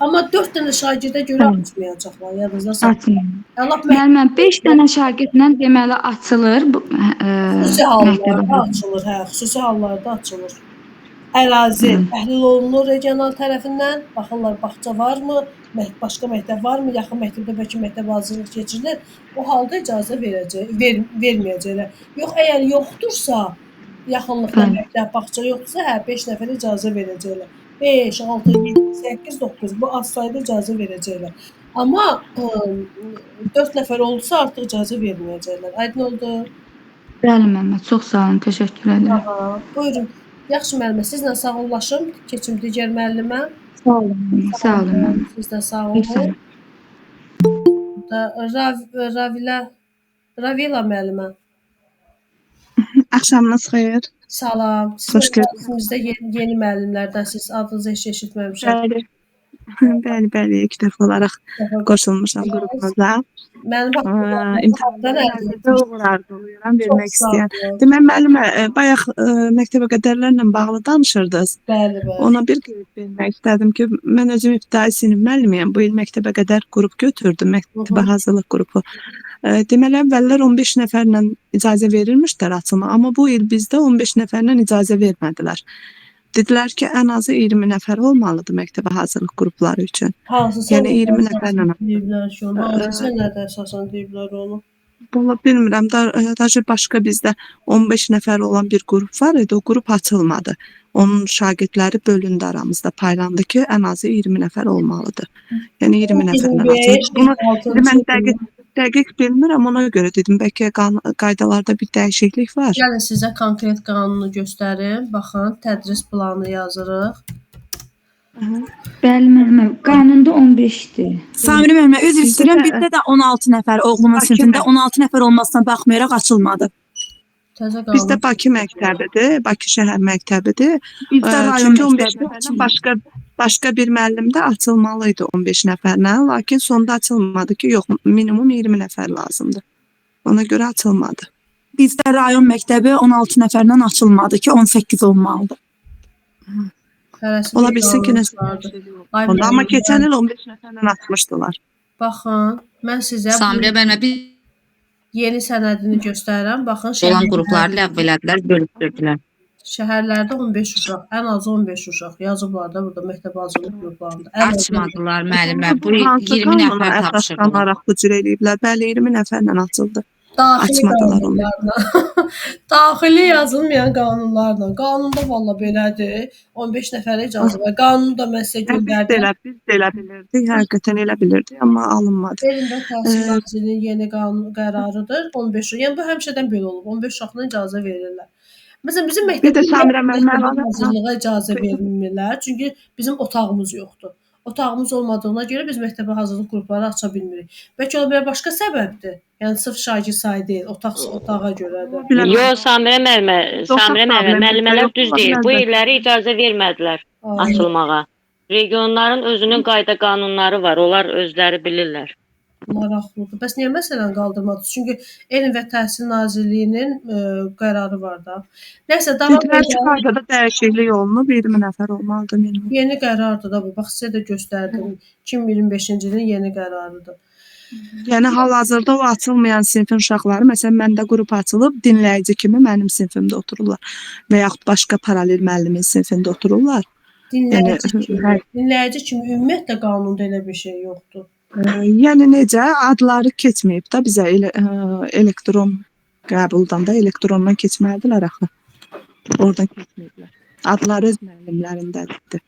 Amma 4 dənə şagirdə görə açmayacaqlar. Yadınızda saxlayın. Müəllimə, 5 dənə şagirdlə deməli açılır. Xüsusi hallarda açılır, hə, xüsusi hallarda açılır. Ərazi təhlil olunur regional tərəfindən, baxırlar bağça varmı, başqa məktəb varmı, yaxın məktəbdə bəlkə məktəb hazırlıq keçirilir. O halda icazə verməyəcəklər. Yox, əgər yoxdursa, yaxınlıqda məktəb, bağça yoxdursa, hə, 5 nəfər icazə verəcəklər. 5, 6, 7, 8, 9 bu az sayda icazə verəcəklər. Amma 4 nəfər oldusa artıq icazə verməyəcəklər. Aydın oldu? Bəli, müəllimə, çox sağ olun, təşəkkür edirəm. Buyurun. Yaxşı müəllimə, sizlə sağollaşım. Keçim digər müəllimə. Sağ olun, sağ olun müəllimə. Siz də sağ olun. Ravila müəllimə. Axşamınız xeyir. Salam. Siz bizdə yeni müəllimlərdənsiniz. Adınızı heç eşitməmişəm. Bəli, bəli, ilk dəfə olaraq qoşulmuşam qrupunuza. Mənim İmtahanlara həqiqətən uğur arzulayıram vermək Çox sağ istəyən. olun. Demək müəllimə, bayaq məktəbə qədərlərlə bağlı danışırdınız. Bəli, bəli. Ona bir qeyd vermək istədim ki, mən özüm ibtidai sinif müəllimiyəm. Bu il məktəbə qədər qrup götürdüm, məktəbə hazırlıq qrupu. Deməli, əvvəllər 15 nəfərlə icazə verilmişdilər açılma, amma bu il bizdə 15 nəfərlə icazə vermədilər. Dedilər ki, ən azı 20 nəfər olmalıdır məktəbə hazırlıq qrupları üçün. Hansı Yəni 20 sənədə nəfərlə. əsasən deyiblər ki, onu? Hansı sənədə əsasən deyiblər onu? Valla bilmirəm, daha başqa bizdə 15 nəfər olan bir qrup var idi, o qrup açılmadı. Onun şagirdləri bölündü aramızda, paylandı ki, ən azı 20 nəfər olmalıdır. Yəni 20 nəfərlə 25, açıldı. Bunu mən dəqiq bilmirəm, ona görə dedim, bəlkə qaydalarda bir dəyişiklik var. Gəlin sizə konkret qanunu göstərim. Baxın, tədris planı yazırıq. Bəli müəllimə, qanunda 15-dir. Samir müəllimə, üzr Bizdə istəyirəm, də- bizdə də 16 nəfər oğlumun Bakı sinifində məktəbi. 16 nəfər olmasına baxmayaraq açılmadı. Təzə Bizdə qanun. Bakı məktəbidir, Bakı şəhər məktəbidir. Bizdə rayon Çünki 15 məktəbi nəfərdən başqa bir müəllim də açılmalı idi 15 nəfərlə, lakin sonda açılmadı ki, yox, minimum 20 nəfər lazımdır. Ona görə açılmadı. Bizdə rayon məktəbi 16 nəfərlə açılmadı ki, 18 olmalıdır. Hərəsi Ola bir bilsin ki, qanun nəsə çıxardı. dəyişiklik oldu. Ay Onda, amma müəllim, keçən il 15 nəfərlə açmışdılar. Baxın, mən sizə Samirə müəllimə biz yeni sənədini göstərirəm. Baxın, olan qrupları ləğv elədilər, bölüşdürdülər. şəhərlərdə 15 uşaq, ən azı 15 uşaq yazıblar da burada məktəb hazırlıq qruplarında. Ən azı Açmadılar müəllimə. Bu Hansı 20 qanuna nəfər əsas tapşırdılar. qalaraq bu cür eləyiblər? Bəli, 20 nəfərlə açıldı. daxili Açmadılar onu. qanunlarla. Daxili yazılmayan qanunlarla. Qanunda valla belədir. 15 nəfərə icazə var. Qanunu da mən sizə göndərdim. Biz də elə bilirdik, həqiqətən elə bilirdik, amma alınmadı. Elm və Təhsil Nazirliyinin yeni qanun qərarıdır. 15 uşaq. Yəni bu həmişədən belə olub. 15 uşaqla icazə verirlər. Məsələn bizim Bir də Samirə müəllimə məktəbdə var. hazırlığa icazə vermirlər. Çünki bizim otağımız yoxdur. Otağımız olmadığına görə biz məktəbə hazırlıq qrupları aça bilmirik. Bəlkə ola bilər başqa səbəbdir. Yəni sırf şagird sayı deyil, otağa görədir. Yox, Samirə müəllimə, Samirə müəllimə, müəllimələr düz deyir. Bu illər illəri icazə vermədilər açılmağa. Regionların özünün qayda qanunları var, onlar özləri bilirlər. Maraqlıdır. Bəs niyə məsələn qaldırmadınız? Çünki Elm və Təhsil Nazirliyinin qərarı var da. Nəsə davam Dedilər ki, edək. qaydada dəyişiklik olunub, 20 nəfər olmalıdır minimum. Yeni qərardır da bu. Bax sizə də göstərdim. 2025-ci ilin yeni qərarıdır. Yəni hal-hazırda o açılmayan sinifin uşaqları, məsələn, məndə qrup açılıb, dinləyici kimi mənim sinifimdə otururlar və yaxud başqa paralel müəllimin sinifində otururlar. Dinləyici kimi ümumiyyətlə qanunda elə bir şey yoxdur. Yəni necə adları keçməyib də bizə elektron qəbuldan da elektrondan keçməlidirlər axı. Oradan keçməyiblər. Adları öz müəllimlərindədir.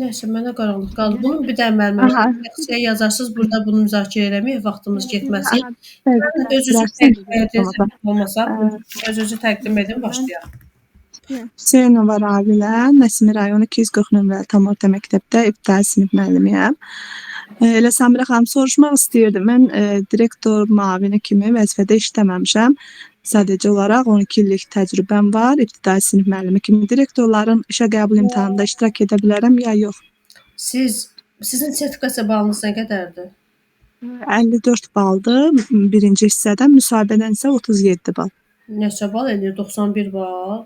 Nəsə mənə qaranlıq qaldı. Bunun bir dənə müəllimə yazarsınız, burada bunu müzakirə eləməyək, vaxtımız getməsin. Öz-özü təqdim edin, olmasa öz-özü təqdim edin, başlayaq. Hüseynova Rabilə, Nəsimi rayonu 240 nömrəli tam orta məktəbdə ibtidai sinif müəllimiyəm. Elə Samirə xanım soruşmaq istəyirdim. Mən direktor müavini kimi vəzifədə işləməmişəm. Sadəcə olaraq 12 illik təcrübəm var. İbtidai sinif müəllimi kimi direktorların işə qəbul imtahanında iştirak edə bilərəm ya yox? Sizin sertifikasiya balınız nə qədərdir? 54 baldır birinci hissədən, müsahibədən isə 37 bal. Neçə bal eləyir? 91 bal.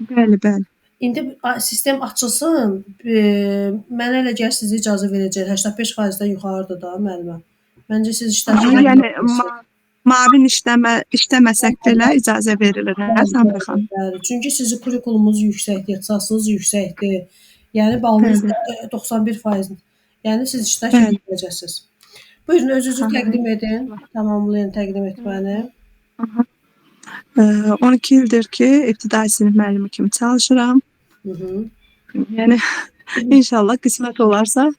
Bəli, bəli. İndi sistem açılsın, mənə elə gəlir sizə icazə verəcək. 85%-dən yuxarıdır da müəllimə. Məncə siz işlərsiniz. Yəni müavin işləməsək belə icazə verilir, hə, Samirə xanım? Bəli, çünki sizin kurikulumunuz yüksəkdir, ixtisasınız yüksəkdir. Yəni balınız 91%. Yəni siz iştirak edəcəksiniz. Buyurun, özünüzü təqdim edin. Tamamlayın təqdim etməni. 12 ildir ki, ibtidai sinif müəllimi kimi çalışıram. Yəni inşallah qismət olarsa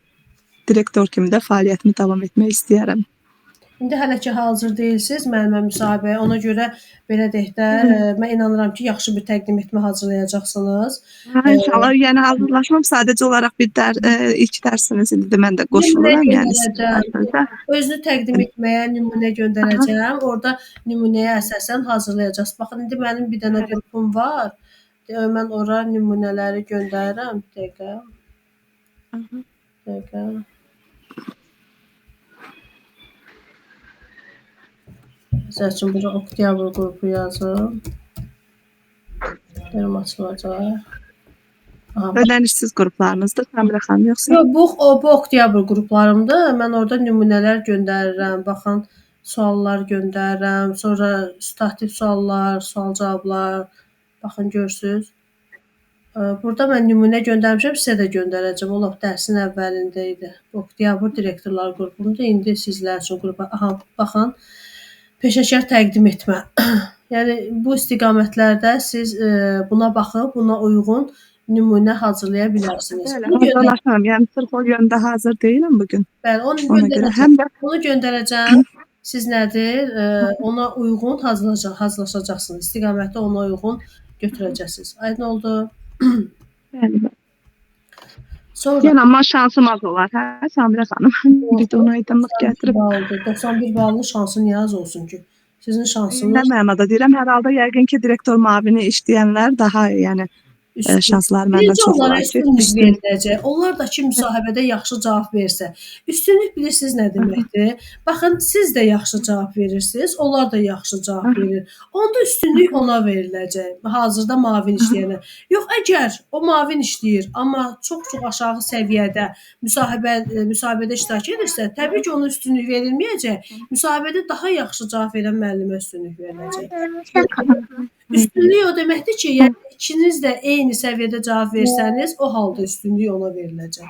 direktor kimi də fəaliyyətimi davam etmək istəyərəm. İndi hələ ki hazır deyilsiniz müəllimə müsahibəyə. Ona görə belə deyək də, mən inanıram ki, yaxşı bir təqdim etmə hazırlayacaqsınız. İnşallah, yəni hazırlaşmam sadəcə olaraq bir ilk dərsiniz indi mən də qoşuluram, yəni. Özünü təqdim etməyə nümunə göndərəcəm. Orada nümunəyə əsasən hazırlayacaqsınız. Baxın, indi mənim bir dənə qrupum var. Mən ora nümunələri göndərirəm. Dəqiqə. Dəqiqə. Məsəl üçün bura oktyabr qrupu yazım. Görüm açılacaq. Aha, Ödənişsiz qruplarınızdır Səmirə xanım yoxsa? yox, bu oktyabr qruplarımdır. Mən orada nümunələr göndərirəm. Baxın, suallar göndərirəm. Sonra stativ suallar, sual-cavablar. Baxın görürsüz. Burada mən nümunə göndərmişəm, sizə də göndərəcəm. O lap dərsin əvvəlində idi. Oktyabr direktorlar qrupumdur. İndi sizlər üçün qrupa. Aha, baxın. Peşəkar təqdim etmə. Yəni bu istiqamətlərdə siz buna baxıb, buna uyğun nümunə hazırlaya bilərsiniz. Bunu göndər. Hazırlaşıram. Yəni sırf o yöndə hazır deyiləm bu gün. Bəli, onu Ona görə göndərəcəm. həm də Onu göndərəcəm. Siz nədir? Ona uyğun hazırlaşacaqsınız. İstiqaməti ona uyğun götürəcəksiniz. Aydın oldu? bəli. Sonra Yəni amma şansım az olar, hə Səmirə xanım? Bir də ona aydınlıq gətirib. 91 ballı şansın niyə az olsun ki? Sizin Nə şansınız mənada deyirəm, hər halda yəqin ki, direktor müavini işləyənlər daha, yəni üstün. şansları məndən Birinci çox onlara olar ki, üstünlük üstün. veriləcək. Onlar da ki, müsahibədə yaxşı cavab versə. Üstünlük bilirsiniz nə deməkdir? Baxın, siz də yaxşı cavab verirsiniz, onlar da yaxşı cavab verir. Onda üstünlük ona veriləcək. Hazırda müavin işləyənə. Yox, əgər o müavin işləyir, amma çox-çox aşağı səviyyədə müsahibədə iştirak edirsə, təbii ki, ona üstünlük verilməyəcək. Müsahibədə daha yaxşı cavab verən müəllimə üstünlük veriləcək. Üstünlük o deməkdir ki, yəni ikiniz də eyni səviyyədə cavab versəniz, o halda üstünlük ona veriləcək.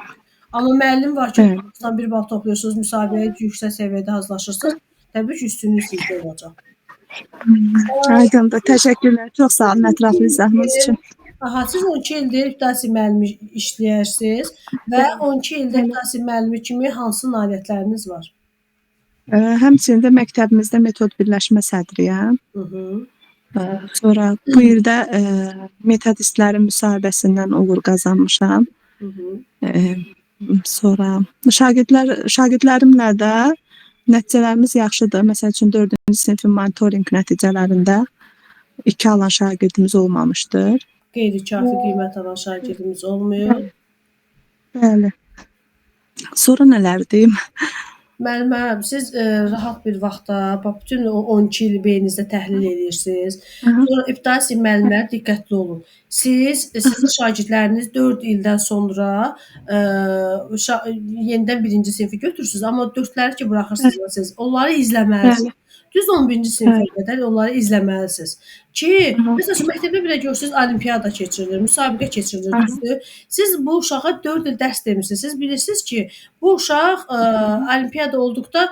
Amma müəllim var ki, 91 bal toplayırsınız, müsahibəyə yüksək səviyyədə hazırlaşırsınız, təbii ki, üstünlük sizdə olacaq. Aydındır. Təşəkkürlər. Çox sağ olun ətraflı izahınız üçün. Aha, siz 12 ildir iptidai müəllimi işləyirsiniz və 12 ildir iptidai müəllimi kimi hansı nailiyyətləriniz var? Həmçinin də məktəbimizdə metod birləşmə sədriyəm. Sonra bu ildə metodistlərin müsahibəsindən uğur qazanmışam. Sonra şagirdlərimlə də nəticələrimiz yaxşıdır. Məsəl üçün 4-cü sinifin monitorinq nəticələrində 2 alan şagirdimiz olmamışdır. Qeyri-kafi qiymət alan şagirdimiz olmuyor. Bəli. Sonra nələr deyim? Müəllimə, siz rahat bir vaxtda bütün o 12 il beyninizdə təhlil edirsiniz. Sonra ibtidai sinif müəllimləri diqqətli olun. Sizin şagirdləriniz 4 ildən sonra yenidən 1-ci sinifi götürürsüz, amma 4-ləri ki buraxırsınız siz, onları izləməlisiniz. Düz 11-ci sinifə qədər onları izləməlisiniz. Ki, məsələn, məktəbdə belə görürsünüz, olimpiyada keçirilir, müsabiqə keçirilir, düzdür? Siz bu uşağa 4 il dərs demirsiniz. Siz bilirsiniz ki, bu uşaq olimpiyada olduqda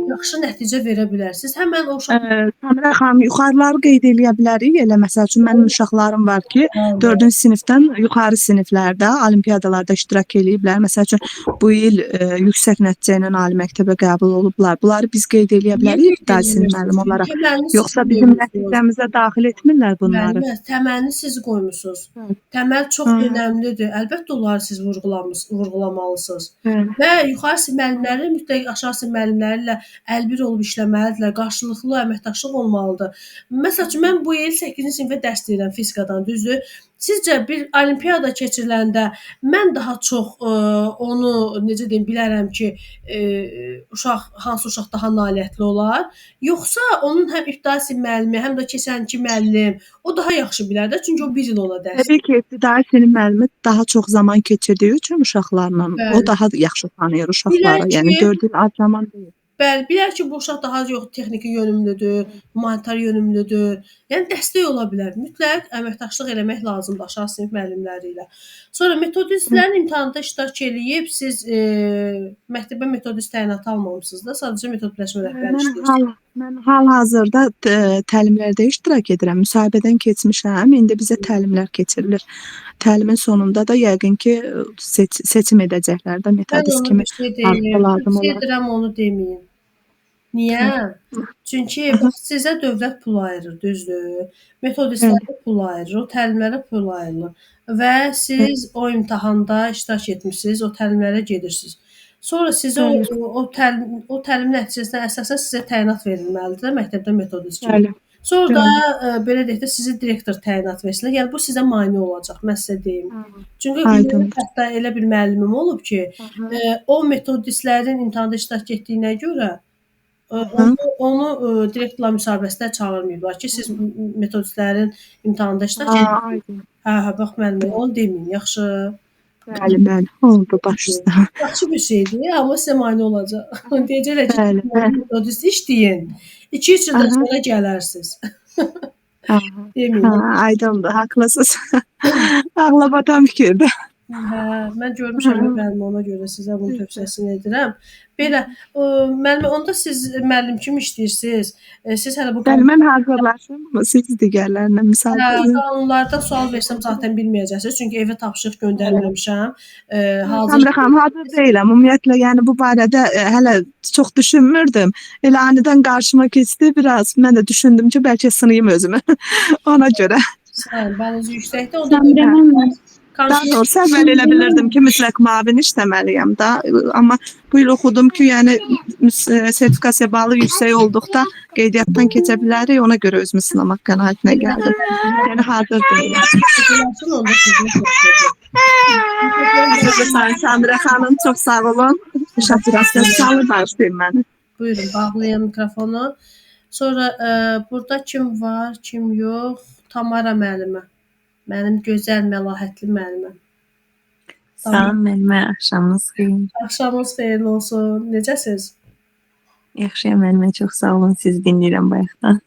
yaxşı nəticə verə bilər. Siz həmən o uşaq... Səmirə xanım, yuxarıları qeyd eləyə bilərik. Elə məsəl üçün, mənim uşaqlarım var ki, 4-cü sinifdən yuxarı siniflərdə olimpiyadalarda iştirak eləyiblər. Məsəl üçün, bu il yüksək nəticə ilə ali məktəbə qəbul olublar. Bunları biz qeyd eləyə bilərik iptidai sinif müəllim olaraq. Yoxsa bizim nəticəmizə daxil etmirlər bunları. Müəllimə, təməlini siz qoymusunuz. Təməl çox önəmlidir. Əlbəttə onları siz vurğulamalısınız. Və yuxarı sinif müəllimləri mütləq aşağı sinif müəllimləri ilə əlbir olub işləməlidirlər. Qarşılıqlı əməkdaşlıq olmalıdır. Məsəl üçün, mən bu il 8-ci sinifə dərs deyirəm fizikadan, düzdür? Sizcə bir olimpiyada keçiriləndə mən daha çox onu necə deyim bilərəm ki, hansı uşaq daha nailiyyətli olar? Yoxsa onun həm iptidai sinif müəllimi, həm də keçənki müəllim o daha yaxşı bilər də, çünki o 1 il ona dərs. Təbii ki, iptidai sinif müəllimi daha çox zaman keçirdiyi üçün uşaqlarla, o daha yaxşı tanıyır uşaqları. Yəni 4 il az zaman deyil. Bəli, bilər ki, bu uşaq daha yox texniki yönümlüdür, humanitar yönümlüdür. Yəni dəstək ola bilər. Mütləq əməkdaşlıq eləmək lazımdır aşağı sinif müəllimləri ilə. Sonra metodistlərin imtahanda iştirak eləyib, siz məktəbə metodist təyinatı almamısınız da, sadəcə metod birləşmə rəhbəri işləyirsiniz. Mən hal-hazırda təlimlərdə iştirak edirəm. Müsahibədən keçmişəm. İndi bizə təlimlər keçirilir. Təlimin sonunda da yəqin ki, seçim edəcəklər də metodist kimi. Deyirəm, onu deməyin. Niyə? Çünki sizə dövlət pul ayırır, düzdür? Metodistlərə pul ayırır, o təlimlərə pul ayırır. Və siz o imtahanda iştirak etmişsiniz, o təlimlərə gedirsiniz. Sonra sizə o təlim nəticəsinə əsasən sizə təyinat verilməlidir məktəbdə metodist kimi. Sonra da belə deyək də sizi direktor təyinat versinlər. Yəni bu sizə mane olacaq, mən sizə deyim. Çünki Aydındır. hətta elə bir müəllimim olub ki, o metodistlərin imtahanda iştirak etdiyinə görə onu direktorlar müsahibəsinə çağırmayıblar ki, siz metodistlərin imtahanda iştirak edin. Aydın. Hə, bax müəllimə, onu deməyin, yaxşı. Bəli, bəli. Oldu baş üstə. Yaxşı bir şeydir, amma sizə mane olacaq. Deyəcəklər ki, Bəli, bəli. metodist işləyin. 2-3 ildən sonra gələrsiniz. Deməyin. Aydındır, haqlısınız. Ağla batan fikirdir. Hə, mən görmüşəm müəllim, ona görə sizə bunun tövsiyəsini edirəm. Belə, müəllimə, onda siz müəllim kimi işləyirsiniz. Siz hələ bu Bəli, mən hazırlaşım, amma siz digərlərinə müsahidə edin. qanunlardan sual versəm zaten bilməyəcəksiniz. Çünki evə tapşırıq göndərməmişəm. Samira xanım, hazır deyiləm. Ümumiyyətlə, yəni bu barədə hələ çox düşünmürdüm. Elə anidən qarşıma keçdi biraz. Mən də düşündüm ki, bəlkə sınayım özümü. Ona görə. Sən balınız yüksəkdir. Onda Samira xanım, Daha doğrusu əvvəl elə bilirdim ki, mütləq müavin işləməliyəm da. Amma bu il oxudum ki, yəni sertifikasiya balı yüksək olduqda qeydiyyatdan keçə bilərik. Ona görə özümü sınamaq qənaətinə gəldim. Yəni hazır deyiləm. Samira xanım, çox sağ olun. Şatirasınız, sağ başlayın məni. Buyurun, bağlayın mikrofonu. Sonra burada kim var, kim yox? Tamara müəllimə. Mənim gözəl məlahətli müəlliməm. Salam müəllimə, axşamınız xeyir. Axşamınız xeyirli olsun. Necəsiz? Yaxşıyam müəllimə, çox sağ olun. Sizi dinləyirəm bayaqdan.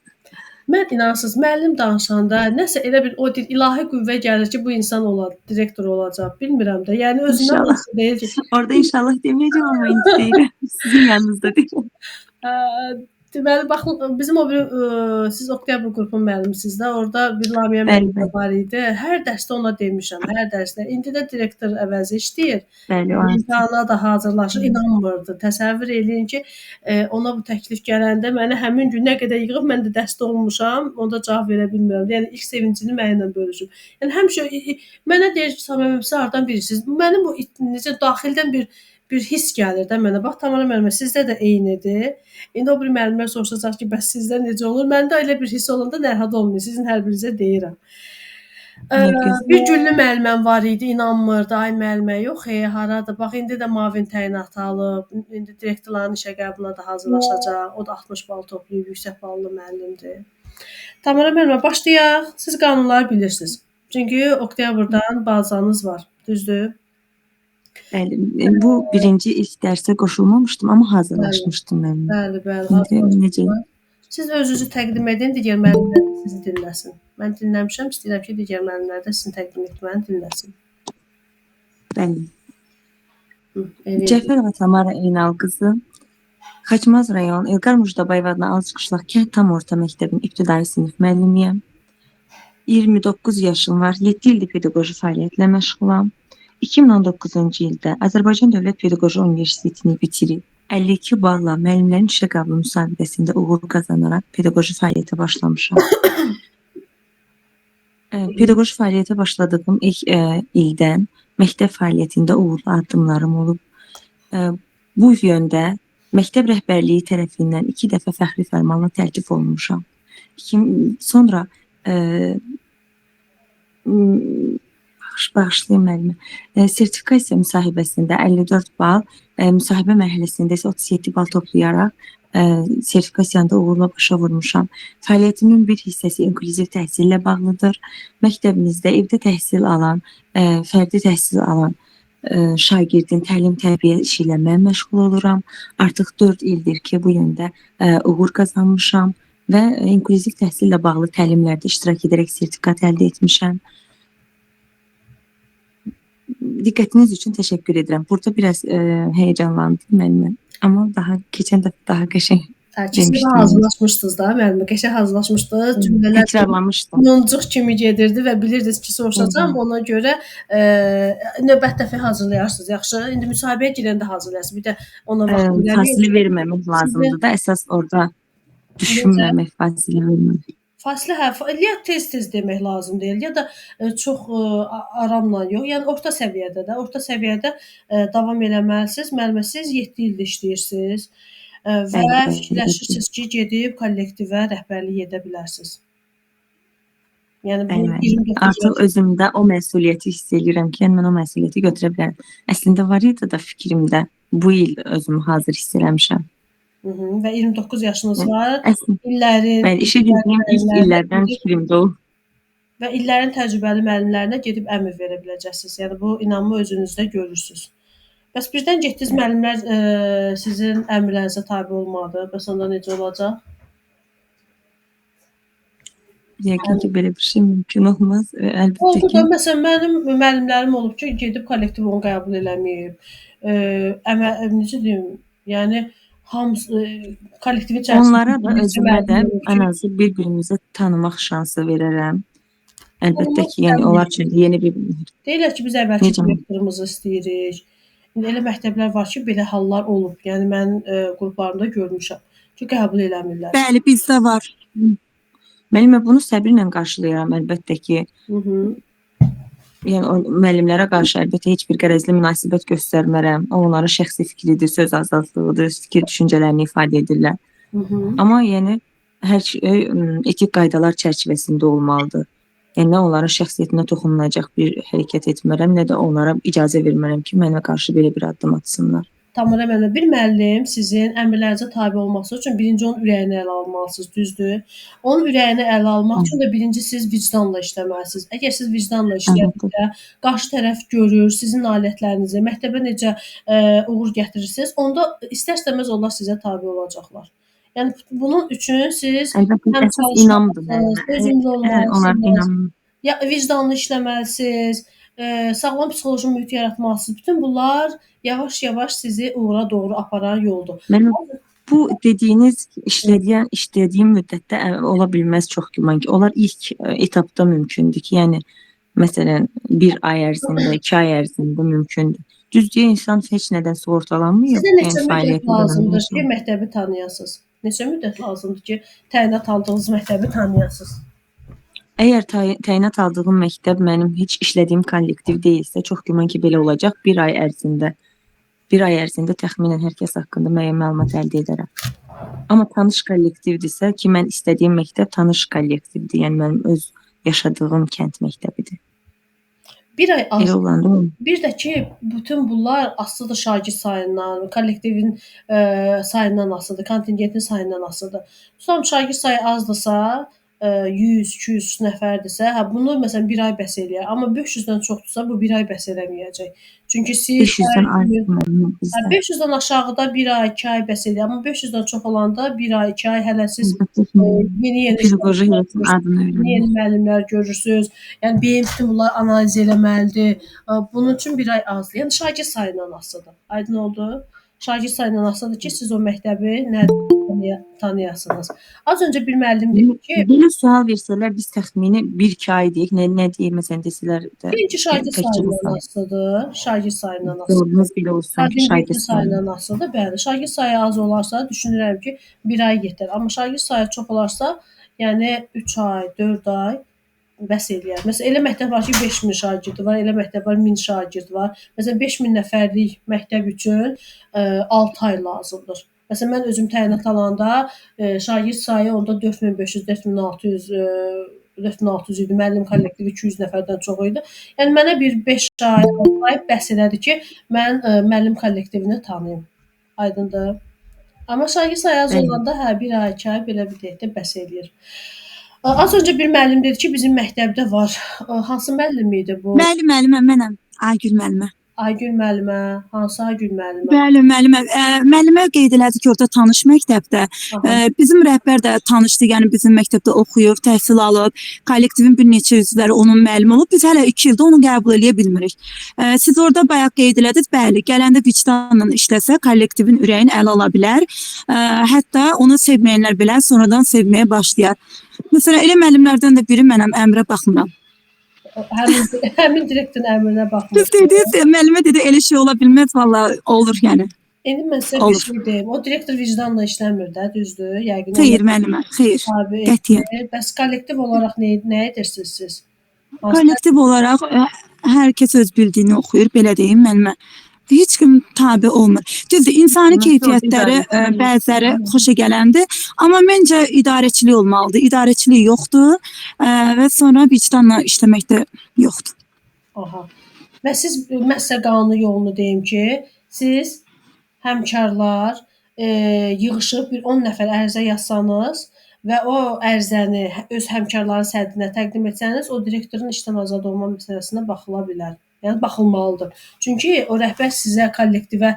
Mən inansız müəllim danışanda nəsə elə bir o ilahi qüvvə gəlir ki, bu insan direktor olacaq. Bilmirəm də. Yəni özündən İnşallah. nasıl deyir ki, Orada inşallah deməyəcəm, amma indi deyirəm. Sizin yanınızda deyirəm. deməli baxın bizim o bir siz oktyabr qrupun müəllimisiz də. Orada bir Lamiyə Bəli, müəllimə var idi. Hər dərsdə ona demişəm, hər dərsdə. İndi də direktor əvəzi işləyir. Bəli, o artıq. İmtahana da hazırlaşır, inanmırdı. Təsəvvür eləyin ki, ona bu təklif gələndə məni həmin gün nə qədər yığıb mən də dəstə olmuşam, onda cavab verə bilmirəm. Yəni ilk sevincini mənimlə bölüşüb. Yəni həmişə mənə deyir ki, Samim siz hardan bilirsiniz? Mənim bu necə daxildən bir hiss gəlir də mənə. Bax Tamara müəllimə sizdə də eynidir. İndi o bir müəllimlər soruşacaq ki, bəs sizdə necə olur? Məndə elə bir hiss olanda narahat olmayın. Sizin hər birinizə deyirəm. Bir güllü müəlliməm var idi, inanmırdı. Ay müəllimə, yox, haradır? Bax indi də müavin təyinatı alıb, indi direktorların işə qəbuluna da hazırlaşacaq. O da 60 bal toplayıb, yüksək ballı müəllimdir. Tamara müəllimə, başlayaq. Siz qanunları bilirsiniz. Çünki oktyabrdan bazanız var, düzdür? Bəli, bu birinci ilk dərsə qoşulmamışdım, amma hazırlaşmışdım mən. Bəli. İndi necə? Siz özünüzü təqdim edin, digər müəllimlər də sizi dinləsin. Mən dinləmişəm, istəyirəm ki, digər müəllimlər də sizin təqdim etməni dinləsin. Bəli. Evet. Cəfərova Tamara Eynal qızı, Xaçmaz rayon İlqar Mujdabayev adına Alçıqışlaq kənd tam orta məktəbinin ibtidai sinif müəllimiyəm. 29 yaşım var, 7 ildir pedaqoji fəaliyyətlə məşğulam. 2019-cu ildə Azərbaycan Dövlət Pedaqoji Universitetini bitirib, 52 balla müəllimlərin işə qəbulu müsabiqəsində uğur qazanaraq pedaqoji fəaliyyətə başlamışam. Pedaqoji fəaliyyətə başladığım ilk ildən məktəb fəaliyyətində uğurlu addımlarım olub. Bu yöndə məktəb rəhbərliyi tərəfindən 2 dəfə fəxri fərmanla təltif olunmuşam. Sonra bağışlayın müəllimə. Sertifikasiya müsahibəsində 54 bal, müsahibə mərhələsində isə 37 bal toplayaraq sertifikasiyanda uğurla başa vurmuşam. Fəaliyyətimin bir hissəsi inklüziv təhsillə bağlıdır. Məktəbimizdə evdə təhsil alan, fərdi təhsil alan şagirdin təlim-tərbiyə işi ilə mən məşğul oluram. Artıq 4 ildir ki, bu yöndə uğur qazanmışam və inklüziv təhsillə bağlı təlimlərdə iştirak edərək sertifikat əldə etmişəm. Diqqətiniz üçün təşəkkür edirəm. Burada biraz həyəcanlandım müəllimə. Amma keçən dəfə daha qəşəng Siz hazırlaşmışdınız da müəllimə, qəşəng hazırlaşmışdınız. Cümlələr təkrarlamışdım. Muncuq kimi gedirdi və bilirdiniz ki, soruşacağam. Ona görə növbət dəfə hazırlayarsınız. Yaxşı, indi müsahibəyə girəndə hazırlayarsınız. Bir də ona vaxt fasilə verməmək lazımdır da. Əsas orada düşünməmək, fasilə verməmək. Fasilə ya tez-tez demək lazım deyil, ya da çox aramla yox. Yəni orta səviyyədə davam eləməlisiniz. Müəllimə, siz 7 ildir işləyirsiniz. Və Bəli, bəli. fikirləşirsiniz ki, gedib kollektivə rəhbərlik edə bilərsiniz. Yəni bu Bəli, bəli. 29 Artıq yaş özümdə o məsuliyyəti hiss edirəm ki, yəni mən o məsuliyyəti götürə bilərəm. Əslində var idi da fikrimdə. Bu il özümü hazır hiss eləmişəm. və 29 yaşınız var. Əslində, İllərin bəli, işə girdiyim ilk illərdən fikrimdə o. və illərin təcrübəli müəllimlərinə gedib əmr verə biləcəksiniz. Yəni bu inamı özünüzdə görürsüz. Bəs birdən getdiniz müəllimlər sizin əmrlərinizə tabe olmadı. Bəs onda necə olacaq? Yəqin ki, belə bir şey mümkün olmaz. Əlbəttə Oldu ki, da, məsələn, mənim müəllimlərim olub ki, gedib kollektiv onu qəbul eləməyib. Necə deyim, yəni hamısı kollektivin içərisində onlara da özümə də müəllim olub ən ki, azı bir-birimizi tanımaq şansı verərəm. Əlbəttə olmaq ki, yəni istəmir. onlar üçün yeni bir Deyirlər ki, biz əvvəlki Necə? direktorumuzu istəyirik. İndi elə məktəblər var ki, belə hallar olub. Yəni mən qruplarımda görmüşəm ki, qəbul eləmirlər. Bəli, bizdə var. Müəllimə bunu səbirlə qarşılayıram əlbəttə ki. Mhm. Yəni o müəllimlərə qarşı əlbəttə heç bir qərəzli münasibət göstərmərəm. O onların şəxsi fikridir, söz azadlığıdır, fikir düşüncələrini ifadə edirlər. Mhm. Amma yəni hər şey etik qaydalar çərçivəsində olmalıdır. Yəni nə onların şəxsiyyətinə toxunulacaq bir hərəkət etmərəm, nə də onlara icazə vermərəm ki, mənə qarşı belə bir addım atsınlar. Tamara müəllimə, bir müəllim sizin əmrlərinizə tabe olması üçün birinci onun ürəyini ələ almalısınız, düzdür? Onun ürəyini ələ almaq üçün də birinci siz vicdanla işləməlisiniz. Əgər siz vicdanla işlədikdə, qarşı tərəf görür, sizin nailiyyətlərinizi, məktəbə necə uğur gətirirsiniz, onda istər-istəməz onlar sizə tabe olacaqlar. Yəni bunun üçün siz Əlbəttə həm əsas inamdır çalışmalısınız, mənimlə. dözümlü Əgər onlar olmalısınız, inanmır. ya vicdanlı işləməlisiniz, sağlam psixoloji mühit yaratmalısınız. Bütün bunlar yavaş-yavaş sizi uğura doğru aparan yoldur. Mənim bu dediyiniz işlədiyim müddətdə ola bilməz çox güman ki. Onlar ilk etapda mümkündür ki, yəni məsələn 1 ay ərzində, 2 ay ərzində mümkündür. Düzdür, insan heç nədən sığortalanmıyor. Sizə neçə müddət fəaliyyəti lazımdır dönəmində. ki, məktəbi tanıyasınız? Neçə müddət lazımdır ki, təyinat aldığınız məktəbi tanıyasınız? Əgər təyinat aldığım məktəb mənim heç işlədiyim kollektiv deyilsə, çox güman ki, belə olacaq 1 ay ərzində. 1 ay ərzində təxminən hər kəs haqqında müəyyən məlumat əldə edərəm. Amma tanış kollektivdirsə ki, mən istədiyim məktəb tanış kollektivdir. Yəni mənim öz yaşadığım kənd məktəbidir. Bir ay az. Elə olanda Bir də ki, bütün bunlar asılıdır şagird sayından, kollektivin sayından asılıdır, kontingentin sayından asılıdır. Tutalım şagird sayı azdırsa, 100-200 nəfərdirsə, bunu məsələn 1 ay bəs eləyər. Amma 500-dən çoxdursa, bu 1 ay bəs eləməyəcək. Çünki siz 500-dən artıq 500-dən aşağıda 1 ay, 2 ay bəs eləyər. Amma 500-dən çox olanda 1 ay, 2 ay hələ siz yeni pedaqoji heyətin adını öyrənmək. yeni müəllimlər görürsüz. Yəni beyin bütün bunları analiz eləməlidir. Bunun üçün 1 ay azdır. Yəni şagird sayından asılıdır. Aydın oldu? Şagird sayından asılıdır ki, siz o məktəbi tanıyasınız. Az öncə bir müəllim dedi ki, Belə sual versələr biz təxmini 1-2 ay deyək, nə deyək məsələn desələr də. birinci şagird təkcə sayından misal. asılıdır. Şagird sayından asılıdır. Sorunuz belə olsun ki, şagird sayı. sayından asılıdır. Bəli, şagird sayı az olarsa düşünürəm ki, 1 ay yetər. Amma şagird sayı çox olarsa, yəni 3 ay, 4 ay bəs eləyər. Məsələn, elə məktəb var ki, 5000 şagirdi var, elə məktəb var 1000 şagird var. Məsələn, 5000 nəfərlik məktəb üçün 6 ay lazımdır. Məsələn, mən özüm təyinat alanda şagird sayı onda 4500, 4600 4600 idi. Müəllim kollektivi 200 nəfərdən çox idi. Yəni mənə bir 5 ay, 6 ay bəs elədi ki, mən müəllim kollektivini tanıyım. Aydındır? Amma şagird sayı az olanda hə 1 ay, 2 ay belə bir deyək də bəs eləyir. Az öncə bir müəllim dedi ki, bizim məktəbdə var. Hansı müəllim idi bu? Bəli, müəllimə, mənəm. Aygül müəllimə. Aygül müəllimə, hansı Aygül müəllimə? Bəli, müəllimə. Müəllimə qeyd elədi ki, orada tanış məktəbdə. Bizim rəhbər də tanışdı, yəni bizim məktəbdə oxuyub, təhsil alıb, kollektivin bir neçə üzvləri onun müəllimi olub. Biz hələ 2 ildə onu qəbul eləyə bilmirik. Siz orada bayaq qeyd elədiniz, bəli, gələndə vicdanla işləsə, kollektivin ürəyini ələ ala bilər. Hətta onu sevməyənlər belə sonradan sevməyə başlayar. Məsələn, elə müəllimlərdən də biri mənəm, Əmrə baxmıram. Həmin direktorun əmrinə baxmır. Siz dediniz, müəllimə dedi, elə şey ola bilməz, vallahi olur yəni. İndi mən sizə bir şey deyim. O direktor vicdanla işləmir də, düzdür? Yəqin. Xeyr, müəllimə, xeyr. Qətiyyən. Bəs kollektiv olaraq nə edirsiniz siz? Kollektiv olaraq hər kəs öz bildiyini oxuyur, belə deyim müəllimə. heç kim tabe olmur. Düzdür, insani Demək ki, keyfiyyətləri idarəçilik bəziləri xoşa gələndir, amma məncə idarəçilik olmalıdır. İdarəçilik yoxdur və sonra vicdanla işləmək də yoxdur. Aha. Və siz mən sizə qanun yolunu deyim ki, siz həmkarlar yığışıb bir 10 nəfər ərizə yazsanız və o ərizəni öz həmkarların sədrinə təqdim etsəniz, o direktorun işdən azad olma məsələsinə baxıla bilər. Yəni baxılmalıdır. Çünki o rəhbər sizə kollektivə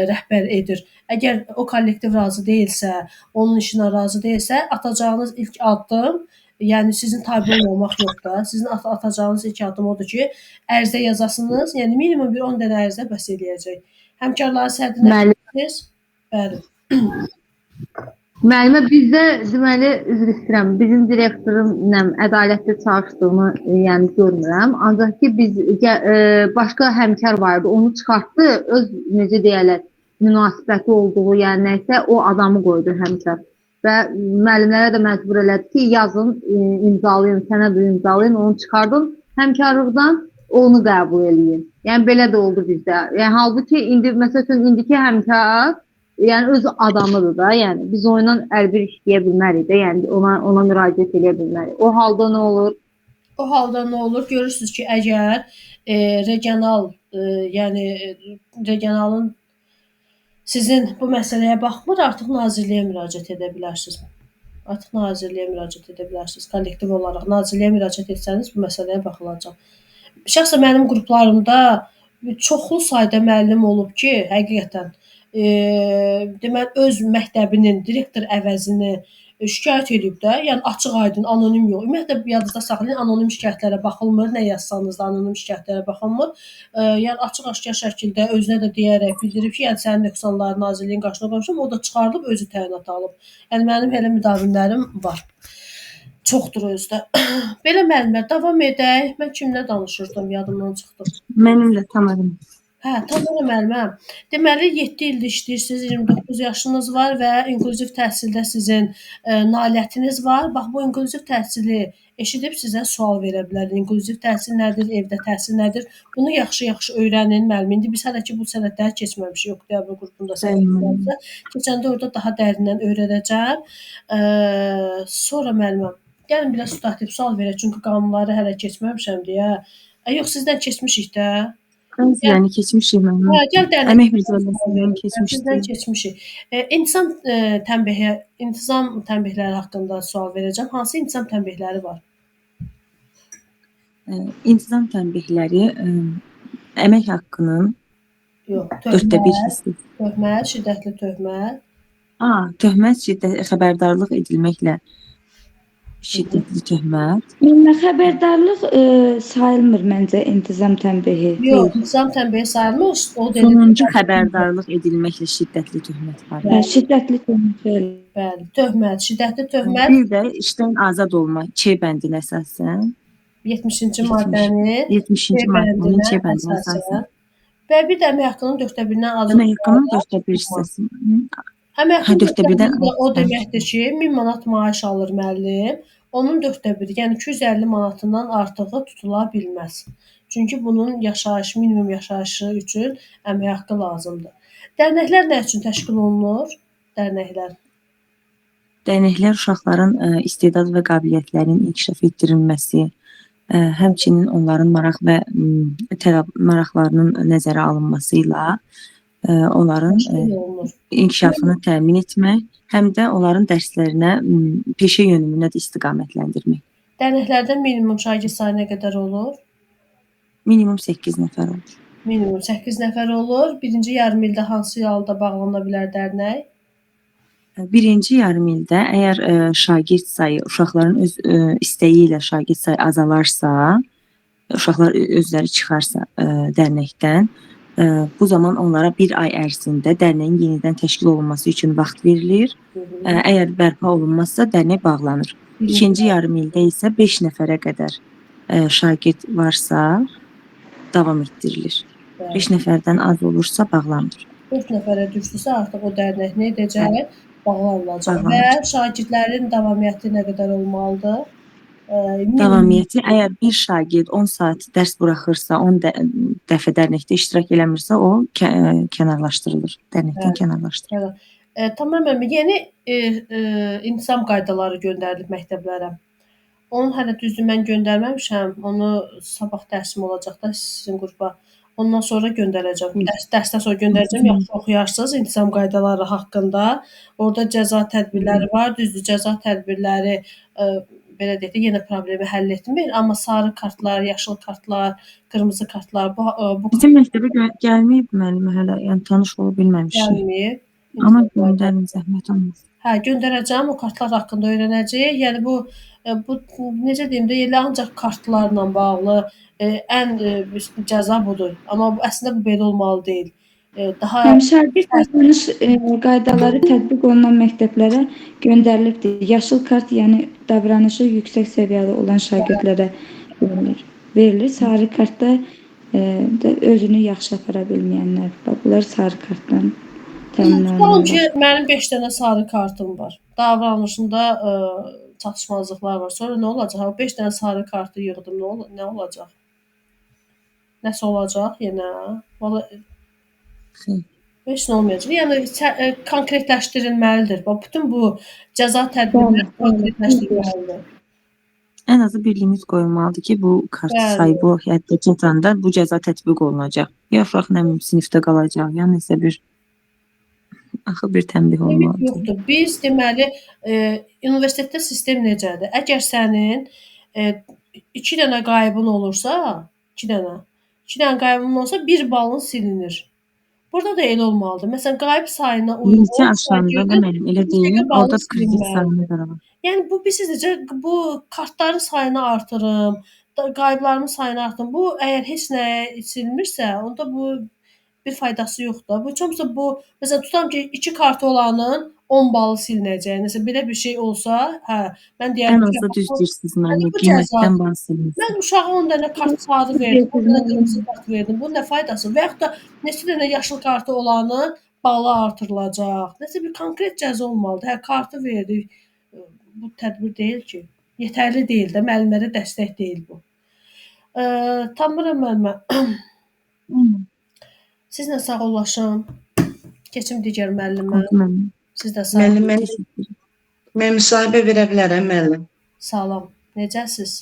rəhbər edir. Əgər o kollektiv razı deyilsə, onun işinə razı deyilsə, atacağınız ilk addım, yəni sizin tabe olmamaq yox da, sizin atacağınız ilk addım odur ki, ərizə yazasınız. Yəni minimum bir 10 dənə ərizə bəs eləyəcək. Həmkarların sədrinə təqdim. Bəli. Müəllimə, bizdə deməli üzr istəyirəm. Bizim direktorunla ədalətli çalışdığını yəni görmürəm. Ancaq ki biz başqa həmkar var idi, onu çıxartdı, öz necə deyirlər, münasibəti olduğu, yəni nəsə o adamı qoydu həmkar. Və müəllimlərə də məcbur elədi ki, yazın, imzalayın, sənəd imzalayın, onu çıxardın, həmkarlıqdan onu qəbul eləyin. Yəni belə də oldu bizdə. Yəni halbuki indi məsələn indiki həmkar yəni öz adamıdır da, yəni biz onunla əlbir işləyə bilmərik də, yəni ona müraciət edə bilmərik. O halda nə olur? O halda nə olur? Görürsüz ki, əgər regional, yəni regionalın sizin bu məsələyə baxmır, artıq nazirliyə müraciət edə bilərsiniz. Artıq nazirliyə müraciət edə bilərsiniz. Kollektiv olaraq nazirliyə müraciət etsəniz bu məsələyə baxılacaq. Şəxsən mənim qruplarımda çoxlu sayda müəllim olub ki, həqiqətən deməli öz məktəbinin direktor əvəzini şikayət edib də, yəni açıq-aydın, anonim yox. Ümumiyyətlə yadınızda saxlayın, anonim şikayətlərə baxılmır, nə yazsanız da anonim şikayətlərə baxılmır. Yəni açıq-aşkar şəkildə özünə də deyərək bildirib ki, yəni sənin nöqsanları nazirliyin qarşısına qoymuşam, o da çıxardıb özü təyinat alıb. Yəni mənim elə müdavimlərim var. Çoxdur özdə. Belə müəllimlər, davam edək. Mən kimlə danışırdım, yadımdan çıxdı. Mənimlə Tamarim. Hə, Tamara müəllimə. Deməli 7 ildir işləyirsiniz, 29 yaşınız var və inklüziv təhsildə sizin nailiyyətiniz var. Bax bu inklüziv təhsili eşidib sizə sual verə bilər. İnklüziv təhsil nədir, evdə təhsil nədir? Bunu yaxşı-yaxşı öyrənin müəllim. İndi biz hələ ki bu sənədləri keçməmişik, oktyabr qrupunda sənədlərdə. Keçəndə orada daha dərindən öyrədəcəm. Sonra müəlliməm, gəlin biraz substantiv sual verək, çünki qanunları hələ keçməmişəm deyə. Yox, sizdən keçmişik də. Yəni keçmişik mən. Hə, gəl dərnək. Əmək mücadeləsindən keçmişdik. Sizdən keçmişik. İntizam tənbihləri haqqında sual verəcəm. Hansı intizam tənbihləri var? İntizam tənbihləri əmək haqqının Yox, 1/4 hissi. Töhmət, şiddətli töhmət. Töhmət xəbərdarlıq edilməklə şiddətli töhmət. Xəbərdarlıq sayılmır məncə intizam tənbihi. Yox, intizam tənbihi sayılmır. O Sonuncu xəbərdarlıq edilməklə şiddətli töhmət var. Şiddətli töhmət. Bəli, töhmət, şiddətli töhmət. Bir də işdən azad olma Ç bəndinə əsasən 70-ci maddənin 70-ci maddənin Ç bəndinə əsasən və bir də əmək haqqının 1/4-dən azad əmək haqqının 1/4 hissəsi. Əmək haqqının 4/1-dən o deməkdir ki, 1000 manat maaş alır müəllim. Onun 1/4, yəni 250 manatından artığı tutula bilməz. Çünki bunun yaşayış, minimum yaşayışı üçün əmək haqqı lazımdır. Dərnəklər nə üçün təşkil olunur? Dərnəklər. Dərnəklər uşaqların istedad və qabiliyyətlərinin inkişaf etdirilməsi, həmçinin onların maraq və maraqlarının nəzərə alınması ilə onların inkişafını təmin etmək, həm də onların dərslərinə, peşə yönümünə də istiqamətləndirmək. Dərnəklərdə minimum şagird sayı nə qədər olur? Minimum 8 nəfər olur. Minimum 8 nəfər olur. Birinci yarım ildə hansı halda bağlana bilər dərnək? Birinci yarım ildə əgər şagird sayı, uşaqların öz istəyi ilə şagird sayı azalarsa, uşaqlar özləri çıxarsa dərnəkdən, bu zaman onlara bir ay ərzində dərnəyin yenidən təşkil olunması üçün vaxt verilir. Əgər bərpa olunmazsa dərnək bağlanır. İkinci yarım ildə isə 5 nəfərə qədər şagird varsa davam etdirilir. 5 nəfərdən az olursa bağlanır. 4 nəfərə düşdüsə artıq o dərnək nə edəcək? Bağlanılacaq. Və şagirdlərin davamiyyəti nə qədər olmalıdır? Davamiyyəti əgər bir şagird 10 saat dərs buraxırsa, 10 dəfə dərnəkdə iştirak eləmirsə, o kənarlaşdırılır. Dərnəkdən kənarlaşdırılır. Tamam, yeni intizam qaydaları göndərilib məktəblərə. Onu hələ düzdür mən göndərməmişəm. Onu sabah dərsim olacaq da sizin qrupa. Ondan sonra göndərəcəm. Dərsdən sonra göndərəcəm. Yaxşı oxuyarsınız intizam qaydaları haqqında. Orada cəza tədbirləri var. Düzdür, cəza tədbirləri belə deyək də yenə problemi həll etmir, amma sarı kartlar, yaşıl kartlar, qırmızı kartlar bu Bizim məktəbə gəlməyib müəllimə hələ, yəni tanış ola bilməmişik. gəlməyib. Amma göndərin, zəhmət olmaz. Hə, göndərəcəm, o kartlar haqqında öyrənəcəyik. Yəni bu necə deyim də, elə ancaq kartlarla bağlı ən cəza budur. Amma əslində bu belə olmalı deyil. Daha Şagird davranış qaydaları tətbiq olunan məktəblərə göndərilibdir. Yaşıl kart, yəni davranışı yüksək səviyyəli olan şagirdlərə verilir. Sarı kartda özünü yaxşı apara bilməyənlər. Bunlar sarı kartdan təmin Tutalım ki, olunurlar. mənim 5 dənə sarı kartım var. Davranışında çatışmazlıqlar var. Sonra nə olacaq? 5 dənə sarı kartı yığdım. Nə olacaq? Nəsə olacaq yenə? Vallahi heç nə olmayacaq. Yəni konkretləşdirilməlidir. Bax, bütün bu cəza tədbirləri konkretləşdirilməlidir. Ən azı bir limit qoyulmalıdır ki, bu kart Bəli. sahibi həyatda çatanda bu cəza tətbiq olunacaq. Ya uşaq nə bilim sinifdə qalacaq, ya nəsə bir axı bir tənbih Limit olmalıdır. yoxdur. Biz deməli universitetdə sistem necədir? Əgər sənin 2 dənə qayıbın olursa, 2 dənə qaybın olsa 1 balın silinir. Burada da elə olmalıdır. Məsələn, qayıb sayına uyğun Limiti aşağıda da mənim elə deyil. Orada kredit sayını qaralar. Yəni bu bilirsiniz necə bu kartların sayını artırım, qayıblarımın sayını artırım. Bu əgər heç nə silinmirsə, onda bu bir faydası yoxdur. Bu çoxsa bu məsələn tutam ki 2 kartı olanın 10 balı silinəcək. Nəsə belə bir şey olsa, hə, mən deyərəm Ən azı düz deyirsiniz müəllim. bu Qiymətdən bahsedirsiniz. mən uşağa 10 dənə kart sarı verdim, 10 dənə qırmızı kart verdim. Bunun nə faydası? Və yaxud da neçə dənə yaşıl kartı olanın balı artırılacaq. Nəsə bir konkret cəza olmalıdır. Hə, kartı verdik. Bu tədbir deyil ki. Yetərli deyil də, müəllimlərə dəstək deyil bu. Tanımıram müəllimə. Sizlə sağollaşım. Keçim digər müəllimə. Siz də sağ olun. Müəllim, mən müsahibə verə bilərəm müəllim. Salam. Necəsiz?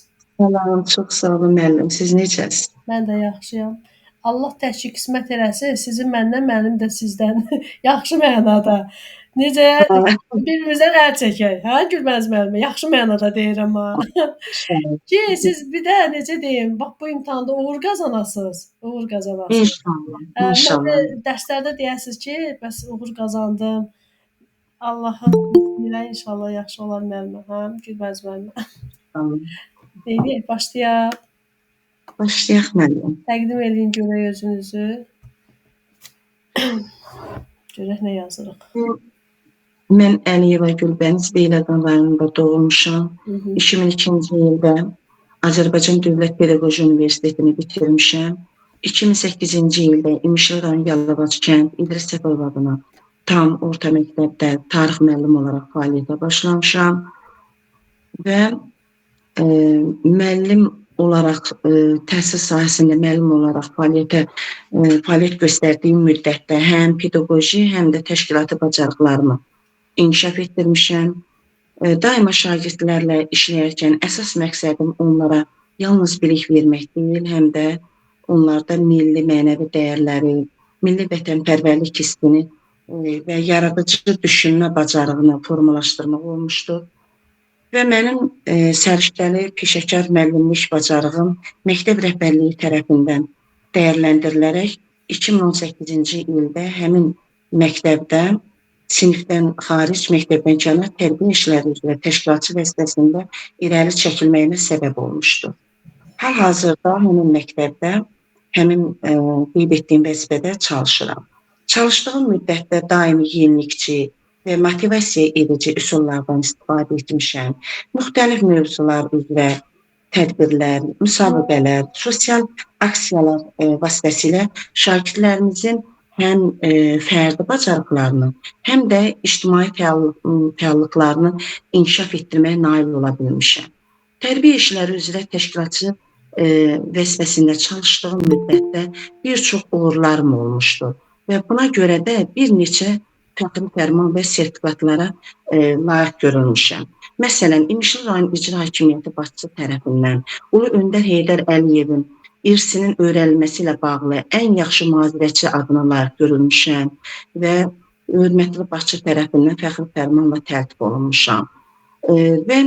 Salam, çox sağ olun müəllim. Siz necəsiz? Mən də yaxşıyam. Allah təşki qismət eləsin. Sizin məndən, mənim də sizdən. Yaxşı mənada. Necə? Bir-birimizdən əl çəkək. Hə, Gülməz müəllimə? Yaxşı mənada deyirəm ha. Ki, siz bir də necə deyim, bax bu imtahanda uğur qazanasınız. Uğur qazanasınız. İnşallah, inşallah. Dərslərdə deyəsiniz ki, bəs uğur qazandım. Allahın izniyle inşallah yaxşı olar müəllimə. Hə, Gülməz müəllimə. Tamam. Eyni, başlayaq. Başlayaq müəllim. Təqdim eləyin görək özünüzü. Görək nə yazırıq. Mən Əliyeva Gülbəniz Beyləqan rayonunda doğulmuşam. 2002-ci ildə Azərbaycan Dövlət Pedaqoji Universitetini bitirmişəm. 2008-ci ildə İmişli rayon Yalavac kənd İdris Səfərov adına tam orta məktəbdə tarix müəllimi olaraq fəaliyyətə başlamışam. Və müəllim olaraq təhsil sahəsində müəllim olaraq fəaliyyət göstərdiyim müddətdə həm pedaqoji, həm də təşkilati bacarıqlarımı inkişaf etdirmişəm. Daima şagirdlərlə işləyərkən əsas məqsədim onlara yalnız bilik vermək deyil, həm də onlarda milli mənəvi dəyərləri, milli vətənpərvərlik hissini və yaradıcı düşünmə bacarığını formalaşdırmaq olmuşdur. Və mənim səriştəli peşəkar müəllimlik bacarığım məktəb rəhbərliyi tərəfindən dəyərləndirilərək 2018-ci ildə həmin məktəbdə sinifdən xaric, məktəbdən kənar tərbiyə işləri üzrə təşkilatçı vəzifəsində irəli çəkilməyinə səbəb olmuşdur. Hal-hazırda həmin məktəbdə, həmin qeyd etdiyim vəzifədə çalışıram. Çalışdığım müddətdə daimi yenilikçi və motivasiya edici üsullardan istifadə etmişəm. Müxtəlif mövzular üzrə tədbirlər, müsabiqələr, sosial aksiyalar vasitəsilə şagirdlərimizin həm fərdi bacarıqlarını, həm də ictimai fəallıqlarını inkişaf etdirməyə nail ola bilmişəm. Tərbiyə işləri üzrə təşkilatçı vəzifəsində çalışdığım müddətdə bir çox uğurlarım olmuşdur və buna görə də bir neçə fəxri fərman və sertifikatlara layiq görülmüşəm. Məsələn, İmişli rayon İcra Hakimiyyəti başçısı tərəfindən Ulu Öndər Heydər Əliyevin irsinin öyrənilməsi ilə bağlı ən yaxşı mühazirəçi adına layiq görülmüşəm və hörmətli başçı tərəfindən fəxri fərmanla təltif olunmuşam. Və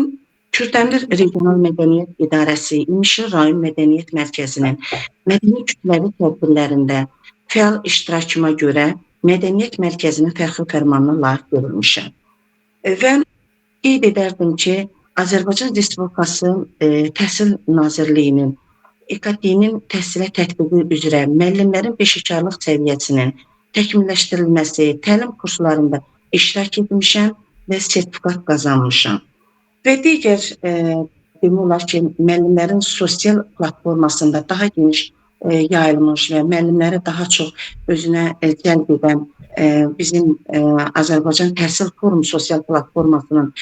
Kürdəmir Regional Mədəniyyət İdarəsi İmişli rayon Mədəniyyət Mərkəzinin mədəni kütləvi tədbirlərində fəal iştirakıma görə Mədəniyyət Mərkəzinin fəxri fərmanına layiq görülmüşəm. Və qeyd edərdim ki, Azərbaycan Respublikası Təhsil Nazirliyinin İKT-nin təhsilə tətbiqi üzrə müəllimlərin peşəkarlıq səviyyəsinin təkmilləşdirilməsi, təlim kurslarında iştirak etmişəm və sertifikat qazanmışam. Və digər demək olar ki, müəllimlərin sosial platformasında daha geniş yayılmış və müəllimləri daha çox özünə cəlb edən bizim Azərbaycan Təhsil Forum sosial platformasının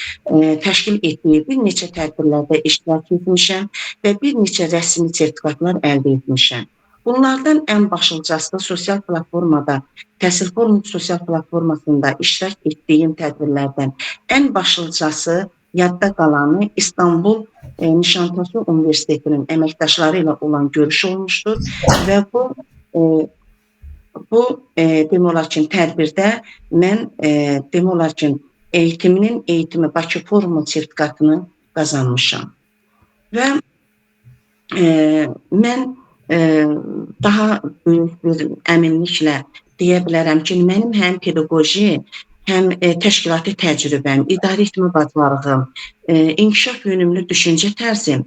təşkil etdiyi bir neçə tədbirlərdə iştirak etmişəm və bir neçə rəsmi sertifikatlar əldə etmişəm. Bunlardan ən başlıcası sosial platformada, Təhsil Forum sosial platformasında iştirak etdiyim tədbirlərdən ən başlıcası yadda qalanı İstanbul Nişantaşı Universitetinin əməkdaşları ilə olan görüş olmuşdur və bu demək olar ki, tədbirdə mən demək olar ki, eğitimi Bakı Forumu sertifikatını qazanmışam. Və mən daha böyük bir əminliklə deyə bilərəm ki, mənim həm pedaqoji, həm təşkilati təcrübəm, idarə etmə bacarığım, inkişaf yönümlü düşüncə tərzim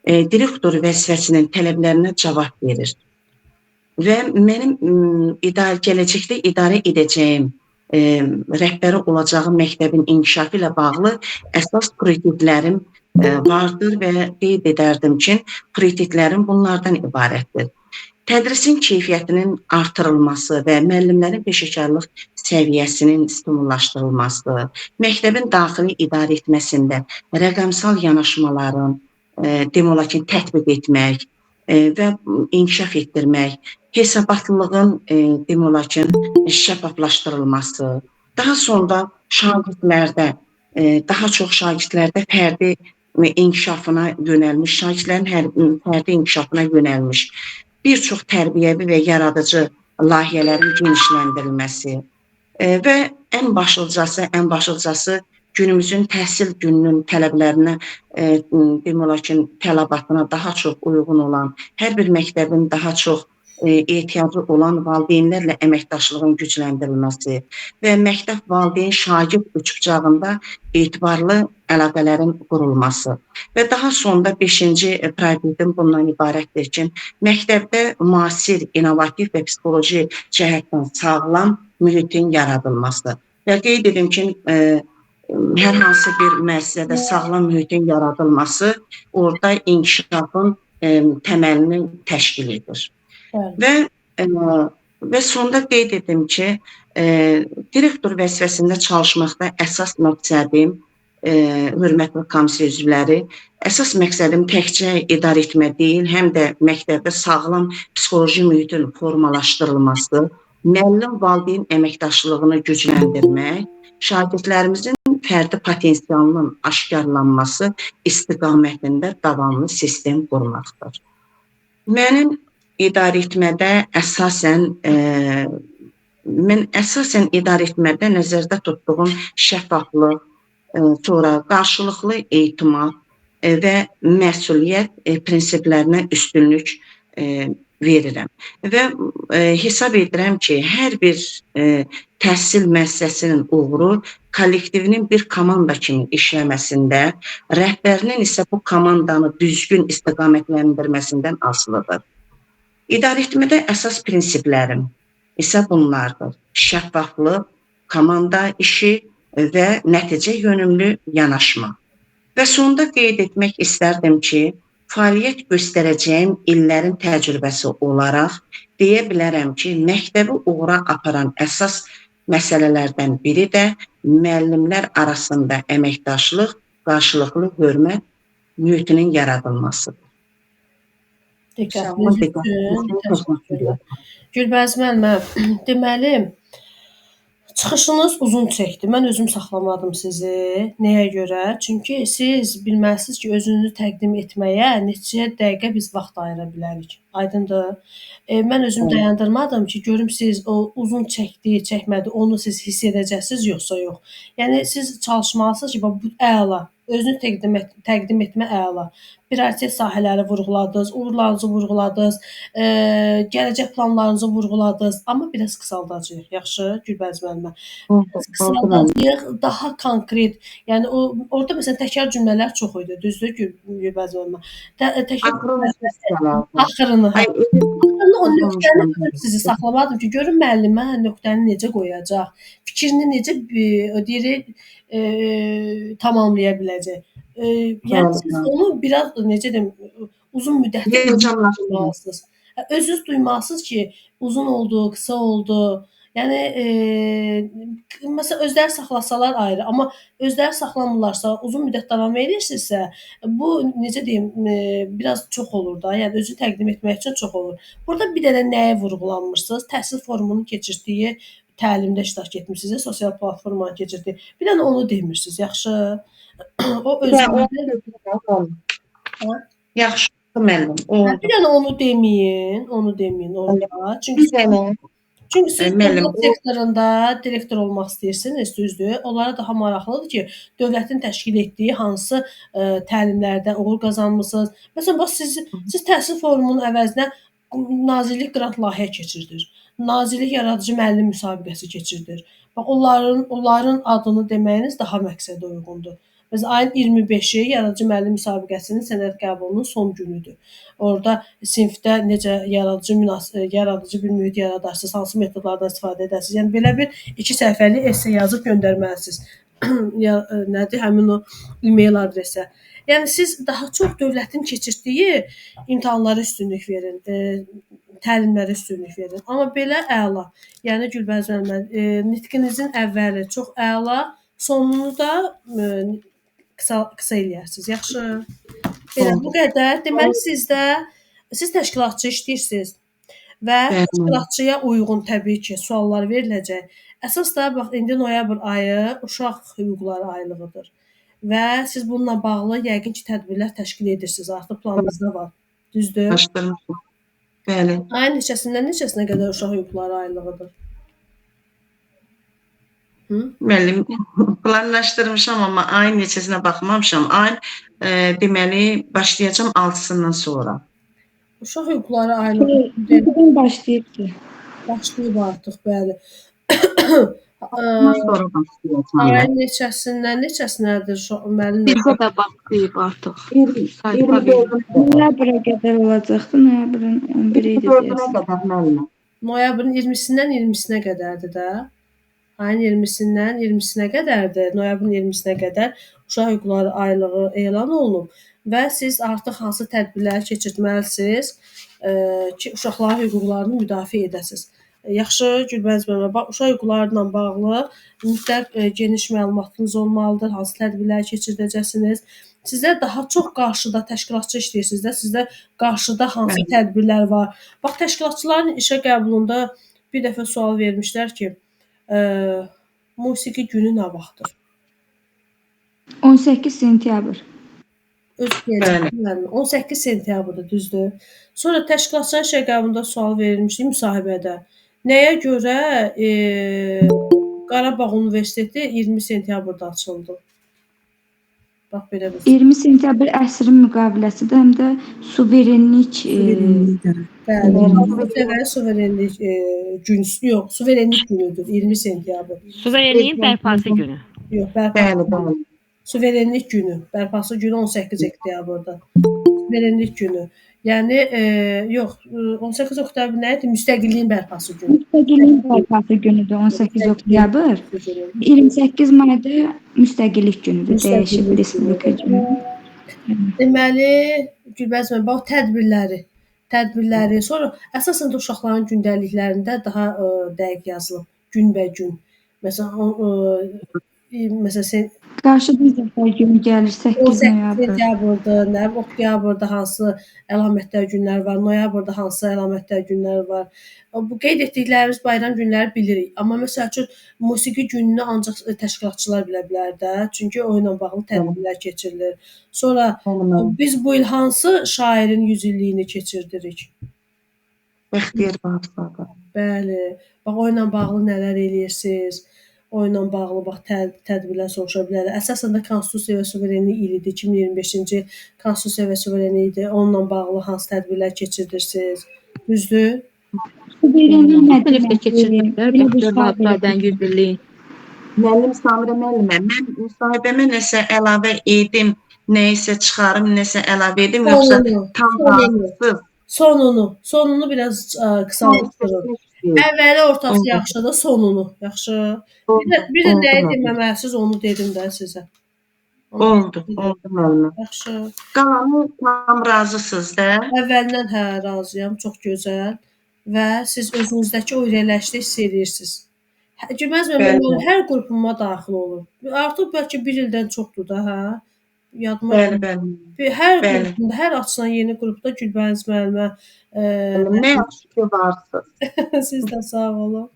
direktor vəzifəsinin tələblərinə cavab verir. Və mənim gələcəkdə idarə edəcəyim, rəhbəri olacağım məktəbin inkişafı ilə bağlı əsas prioritetlərim vardır və qeyd edərdim ki, prioritetlərim bunlardan ibarətdir. Tədrisin keyfiyyətinin artırılması və müəllimlərin peşəkarlıq səviyyəsinin stimullaşdırılması, məktəbin daxili idarə etməsində rəqəmsal yanaşmaların demək olar ki, tətbiq etmək və inkişaf etdirmək, hesabatlılığın demək olar ki, şəffaflaşdırılması, daha sonra şagirdlərdə, daha çox şagirdlərdə fərdi inkişafına yönəlmiş, şagirdlərin fərdi inkişafına yönəlmiş bir çox tərbiyəvi və yaradıcı layihələrin genişləndirilməsi və ən başlıcası günümüzün təhsil gününün tələblərinə, demək olar ki, tələbatına daha çox uyğun olan, hər bir məktəbin daha çox ehtiyacı olan valideynlərlə əməkdaşlığın gücləndirilməsi və məktəb valideyn şagird üçbucağında etibarlı əlaqələrin qurulması və daha sonda 5-ci prioritetim bundan ibarətdir ki, məktəbdə müasir, innovativ və psixoloji cəhətdən sağlam mühitin yaradılması və qeyd edim ki, hər hansı bir müəssisədə sağlam mühitin yaradılması orada inkişafın təməlini təşkil edir. Və sonda qeyd edim ki, direktor vəzifəsində çalışmaqda əsas məqsədim, hörmətli komissiya üzvləri, əsas məqsədim təkcə idarə etmə deyil, həm də məktəbdə sağlam psixoloji mühitin formalaşdırılması, müəllim valideyn əməkdaşlığını gücləndirmək, şagirdlərimizin fərdi potensialının aşkarlanması istiqamətində davamlı sistem qurmaqdır. Mənim idarə etmədə əsasən idarə etmədə nəzərdə tutduğum şəffaflıq, sonra qarşılıqlı etimad və məsuliyyət prinsiplərinə üstünlük verirəm. Və hesab edirəm ki, hər bir təhsil müəssisəsinin uğuru kollektivinin bir komanda kimi işləməsində, rəhbərinin isə bu komandanı düzgün istiqamətləndirməsindən asılıdır. İdarə etmədə əsas prinsiplərim isə bunlardır. Şəffaflıq, komanda işi və nəticə yönümlü yanaşma. Və sonda qeyd etmək istərdim ki, fəaliyyət göstərəcəyim illərin təcrübəsi olaraq deyə bilərəm ki, məktəbi uğura aparan əsas məsələlərdən biri də müəllimlər arasında əməkdaşlıq, qarşılıqlı hörmət mühitinin yaradılmasıdır. Diqqətiniz üçün təşəkkürlər. Gülbəz müəllimə, deməli, çıxışınız uzun çəkdi. Mən özüm saxlamadım sizi. Nəyə görə? Çünki siz bilməlisiniz ki, özünüzü təqdim etməyə neçə dəqiqə biz vaxt ayıra bilərik. Aydındır? Mən özüm dayandırmadım ki, görüm siz o uzun çəkdi, çəkmədi, onu siz hiss edəcəksiniz yoxsa yox. Yəni siz çalışmalısınız ki, bax bu əla. Özünü təqdim etmə əla. Prioritet sahələri vurğuladınız, uğurlarınızı vurğuladınız, gələcək planlarınızı vurğuladınız, amma biraz qısaldacağıq. Yaxşı, Gülbəz müəllimə. Qısaldacağıq, daha konkret. Yəni orada məsələn təkrar cümlələr çox idi, düzdür Gülbəz müəllimə? Axırını. O nöqtəni sizi saxlamadım ki, görün müəllimə nöqtəni necə qoyacaq, fikrini necə tamamlaya biləcək. Yəni siz onu biraz necə deyim, uzun müddətli duymalısınız. Özünüz duymalısınız ki, uzun oldu, qısa oldu. Yəni məsələn özləri saxlasalar ayrı, amma özləri saxlamırlarsa, uzun müddət davam edirsinizsə, bu necə deyim, biraz çox olur da. Yəni özünü təqdim etmək üçün çox olur. Burada bir dənə nəyə vurğulanmırsınız? Təhsil forumunun keçirdiyi təlimdə iştirak etmisiniz, sosial platformanın keçirdiyi. Bir dənə onu demirsiniz, yaxşı? O özünüzü Yaxşı, müəllim. bir dənə onu deməyin orada. Çünki siz dövlət sektorunda direktor olmaq istəyirsiniz, düzdür? Onlara daha maraqlıdır ki, dövlətin təşkil etdiyi hansı təlimlərdə uğur qazanmısınız. Məsələn, bax siz təhsil forumunun əvəzinə Nazirlik qrant layihə keçirdir. Nazirlik yaradıcı müəllim müsabiqəsi keçirdir. Bax onların adını deməyiniz daha məqsədə uyğundur. Məsələn, ayın 25-i yaradıcı müəllim müsabiqəsinin sənəd qəbulunun son günüdür. Orada sinifdə necə yaradıcı bir mühit yaradarsınız, hansı metodlardan istifadə edərsiniz. Yəni belə bir 2 səhifəlik esse yazıb göndərməlisiniz. Nədir? Həmin o e-mail adresə. Yəni siz daha çox dövlətin keçirdiyi imtahanlara üstünlük verin, təlimlərə üstünlük verin. Amma belə əla. Yəni Gülbəz müəllimə, nitqinizin əvvəli çox əla, sonunu da qısa eləyərsiniz. Yaxşı. Belə bu qədər. Deməli siz təşkilatçı işləyirsiniz və təşkilatçıya uyğun təbii ki, suallar veriləcək. Əsas da bax indi noyabr ayı uşaq hüquqları aylığıdır. Və siz bununla bağlı yəqin ki, tədbirlər təşkil edirsiniz. Artıq planınızda var. Düzdür? Başqırmışsın. Bəli. Ayın neçəsindən neçəsinə qədər uşaq hüquqları aylığıdır? Müəllim, planlaşdırmışam, amma ayın neçəsinə baxmamışam. Ayın deməli başlayacağam 6-sından sonra. Uşaq hüquqları aylığı Bugün başlayıb ki. başlayıb artıq, bəli. Sonra başlayacağam. Ayın neçəsindən neçəsinədir müəllim? Bizə də başlayıb artıq. Noyabr'a qədər olacaqdı. Noyabrın 11-i idi deyəsən. Noyabrın 20-sindən 20-sinə qədərdir də. Ayın 20-sindən 20-sinə qədərdir. Noyabrın 20-sinə qədər uşaq hüquqları aylığı elan olunub və siz artıq hansı tədbirləri keçirtməlisiniz ki, uşaqların hüquqlarını müdafiə edəsiniz. Yaxşı, Gülbəz müəllimə, uşaq hüquqları ilə bağlı mütləq geniş məlumatınız olmalıdır, hansı tədbirləri keçirdəcəksiniz. Sizdə daha çox qarşıda təşkilatçı işləyirsiniz də, sizdə qarşıda hansı tədbirlər var? Bax, təşkilatçıların işə qəbulunda bir dəfə sual vermişlər ki, musiqi günü nə vaxtdır? 18 sentyabr. Öz gələcəyim 18 sentyabrdır, düzdür? Sonra təşkilatçıların işə qəbulunda sual verilmişdi müsahibədə. Nəyə görə Qarabağ Universiteti 20 sentyabrda açıldı? Bax belə bir 20 sentyabr əsrin müqaviləsidir, həm də suverenlik suverenlik suverenlik günüdür 20 sentyabr. Suverenliyin bərpası günü. Yox, suverenlik günü, bərpası günü 18 oktyabrda. Suverenlik günü. Yəni yox, 18 oktyabr nə idi? Müstəqilliyin bərpası günü. Müstəqilliyin bərpası günüdür 18 oktyabr. 28 mayda müstəqillik günüdür, dəyişib respublika günü. Deməli, Gülbəz müəllimə, bax tədbirləri, sonra əsasən də uşaqların gündəliklərində daha dəqiq yazılıb, günbəgün. Məsələn, məsələn Qarşı bir dəfə gün gəlir 8 18 noyabr. sentyabrdır, nə bilim, oktyabrda hansı əlamətdar günlər var, noyabrda hansı əlamətdar günlər var. Bu qeyd etdiklərimiz bayram günləri bilirik. Amma məsəl üçün musiqi gününü ancaq təşkilatçılar bilə bilər də. Çünki o ilə bağlı tədbirlər keçirilir. Sonra biz bu il hansı şairin 100 illiyini keçirdirik? Bəxtiyar Vahabzadə. Bəli. Bax o ilə bağlı nələr eləyirsiniz? O ilə bağlı bax tədbirlər soruşa bilərlər. Əsasən də Konstitusiya və suverenlik ilidir. 2025-ci il Konstitusiya və suverenlik idi. Onunla bağlı hansı tədbirlər keçirirsiniz? Düzdür? Müxtəlifdə keçirdilər. Bəxtiyar Vahabzadənin 100 illiyi. Müəllim Samirə müəllimə, mən müsahibəmə nəsə əlavə edim, nəyisə çıxarım, nəsə əlavə edim, yoxsa tam razısız? Sonunu biraz qısalaşdırın. Əvvəli, ortası yaxşıdır, sonunu yaxşı. Bir də nəyi deməməlisiniz, onu dedim də sizə. Oldu müəllimə. Yaxşı. Qalanı tam razısınız da? Əvvəlindən razıyam, çox gözəl. Və siz özünüzdəki o irəliləşdi hiss edirsiniz. Gülməz müəllim, hər qrupuma daxil olur. Artıq bəlkə bir ildən çoxdur da, hə? Yadıma hər qrupunda, hər açılan yeni qrupda Gülbəniz müəllimə nə yaxşı ki varsınız. Siz də sağ olun.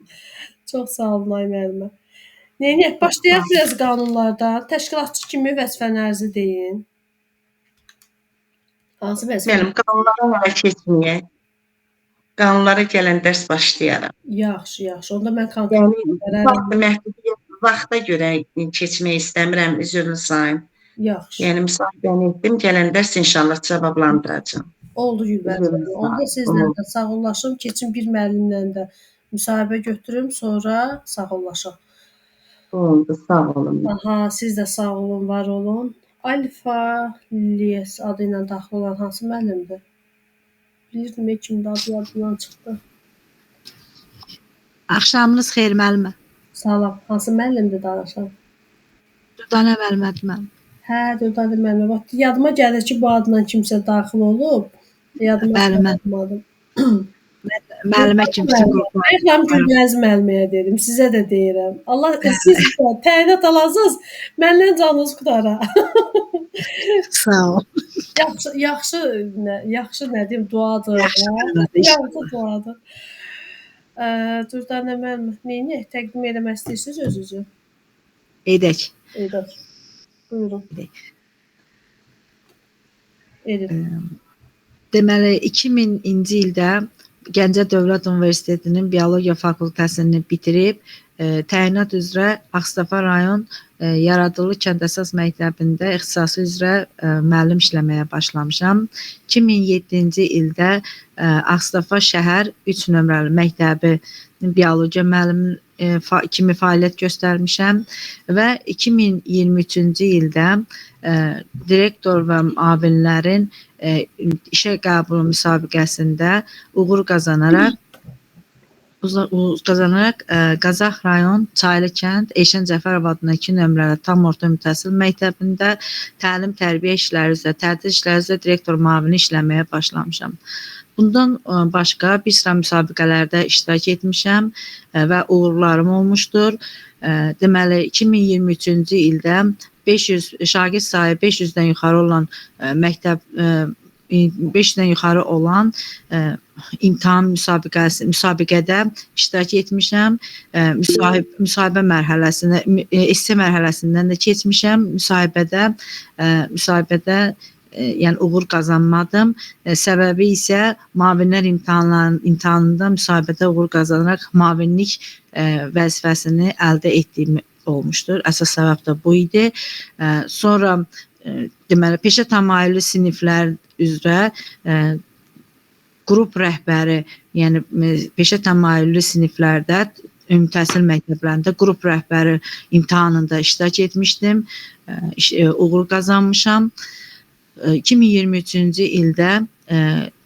Çox sağ olun ay müəllimə. Neyniyək, başlayaq biraz qanunlardan. Təşkilatçı kimi vəzifələrinizi deyin. Hansı vəzifə? Müəllim, qanunlara hələ keçməyək. Qanunlara gələn dərs başlayaram. Yaxşı. Onda mən konkret vaxta görə keçmək istəmirəm, üzrlü sayın. Yaxşı. Yəni müsahibəni etdim, gələn dərs inşallah cavablandıracağam. Oldu Gülbəniz müəllim. Onda sizlə də sağollaşım, keçin bir müəllimlə də müsahibə götürüm, sonra sağollaşaq. Oldu, sağ olun. Aha, siz də sağ olun, var olun. Alfa Liyes adı ilə daxil olan hansı müəllimdir? Bilirdim, kimdə adı yadımdan çıxdı. Axşamınız xeyir müəllimə. Salam. Hansı müəllimdir danışan? Dürdanə müəllimədir mənim. Hə, Dürdanə müəllimə. Bax, yadıma gəlir ki, bu adla kimsə daxil olub. Yadıma gəlmədim. Müəllimə kim bütün qruplar. Ayıqlam Gülbəniz müəlliməyə dedim. Sizə də deyirəm. Allah siz təyinat alasınız, məndən canınız qutara. Sağ ol. Yaxşı nə deyim, duadır. Yaxşı duadır. Dürdanə müəllimə, neyini təqdim eləmək istəyirsiniz özünüzü? Edək. Buyurun. Deməli, 2000-ci ildə Gəncə Dövlət Universitetinin Biologiya fakültəsini bitirib, təyinat üzrə Ağstafa rayon Yaradıllı kənd əsas məktəbində ixtisası üzrə müəllim işləməyə başlamışam. 2007-ci ildə Ağstafa şəhər 3 nömrəli məktəbi biologiya müəllimi kimi fəaliyyət göstərmişəm və 2023-cü ildə direktor və müavinlərin işə qəbulu müsabiqəsində uğur qazanaraq Qazax rayon Çaylı kənd Eşən Cəfərov adına 2 nömrəli tam orta mütəhsil məktəbində təlim tərbiyə işləri üzrə, tədris işləri üzrə direktor müavini işləməyə başlamışam. Bundan başqa bir sıra müsabiqələrdə iştirak etmişəm və uğurlarım olmuşdur. Deməli, 2023-cü ildə şagird sayı 500-dən yuxarı olan məktəb 500-dən yuxarı olan imtahan müsabiqədə iştirak etmişəm. Müsahibə mərhələsində, esse mərhələsindən də keçmişəm. Müsahibədə yəni uğur qazanmadım. Səbəbi isə müavinlər imtahanında müsahibədə uğur qazanaraq müavinlik vəzifəsini əldə etdiyim olmuşdur. Əsas səbəb də bu idi. Sonra deməli peşə təmayüllü siniflər üzrə qrup rəhbəri, yəni peşə təmayüllü siniflərdə ümumi təhsil məktəblərində qrup rəhbəri imtahanında iştirak etmişdim. Uğur qazanmışam. 2023-cü ildə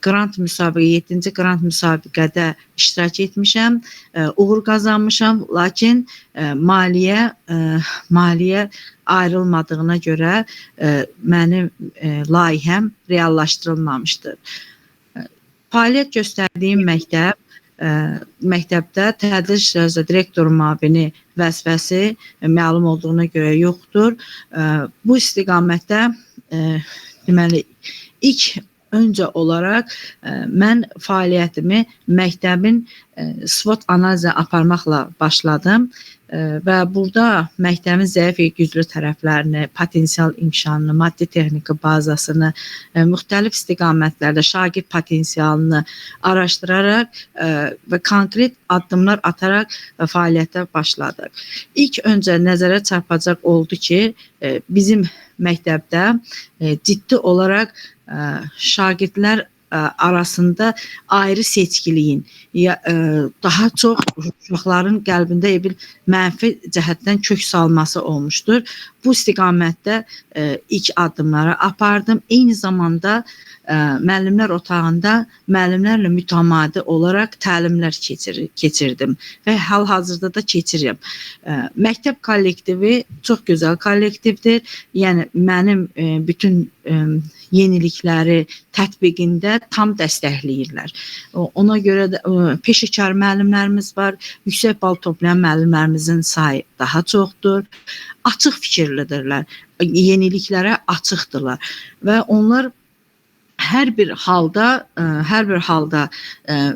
qrant müsabiqə, 7-ci qrant müsabiqədə iştirak etmişəm, uğur qazanmışam, lakin maliyyə ayrılmadığına görə mənim layihəm reallaşdırılmamışdır. Fəaliyyət göstərdiyim məktəb məktəbdə tədris işləri üzrə direktor müavini vəzifəsi məlum olduğuna görə yoxdur. Bu istiqamətdə deməli ilk öncə olaraq mən fəaliyyətimi məktəbin SWOT analizə aparmaqla başladım və burada məktəbin zəif və güclü tərəflərini, potensial imkanını, maddi texniki bazasını, müxtəlif istiqamətlərdə şagird potensialını araşdıraraq və konkret addımlar ataraq fəaliyyətə başladıq. İlk öncə nəzərə çarpacaq oldu ki, bizim məktəbdə ciddi olaraq şagirdlər arasında ayrı seçkiliyin daha çox uşaqların qəlbində bir mənfi cəhətdən kök salması olmuşdur. Bu istiqamətdə ilk addımları apardım. Eyni zamanda müəllimlər otağında müəllimlərlə mütəmadi olaraq təlimlər keçirdim və hal-hazırda da keçirirəm. Məktəb kollektivi çox gözəl kollektivdir. Yəni mənim bütün yenilikləri tətbiqində tam dəstəkləyirlər. Ona görə də peşəkar müəllimlərimiz var. Yüksək bal toplayan müəllimlərimizin sayı daha çoxdur. Açıq fikirlidirlər. Yeniliklərə açıqdırlar və onlar hər bir halda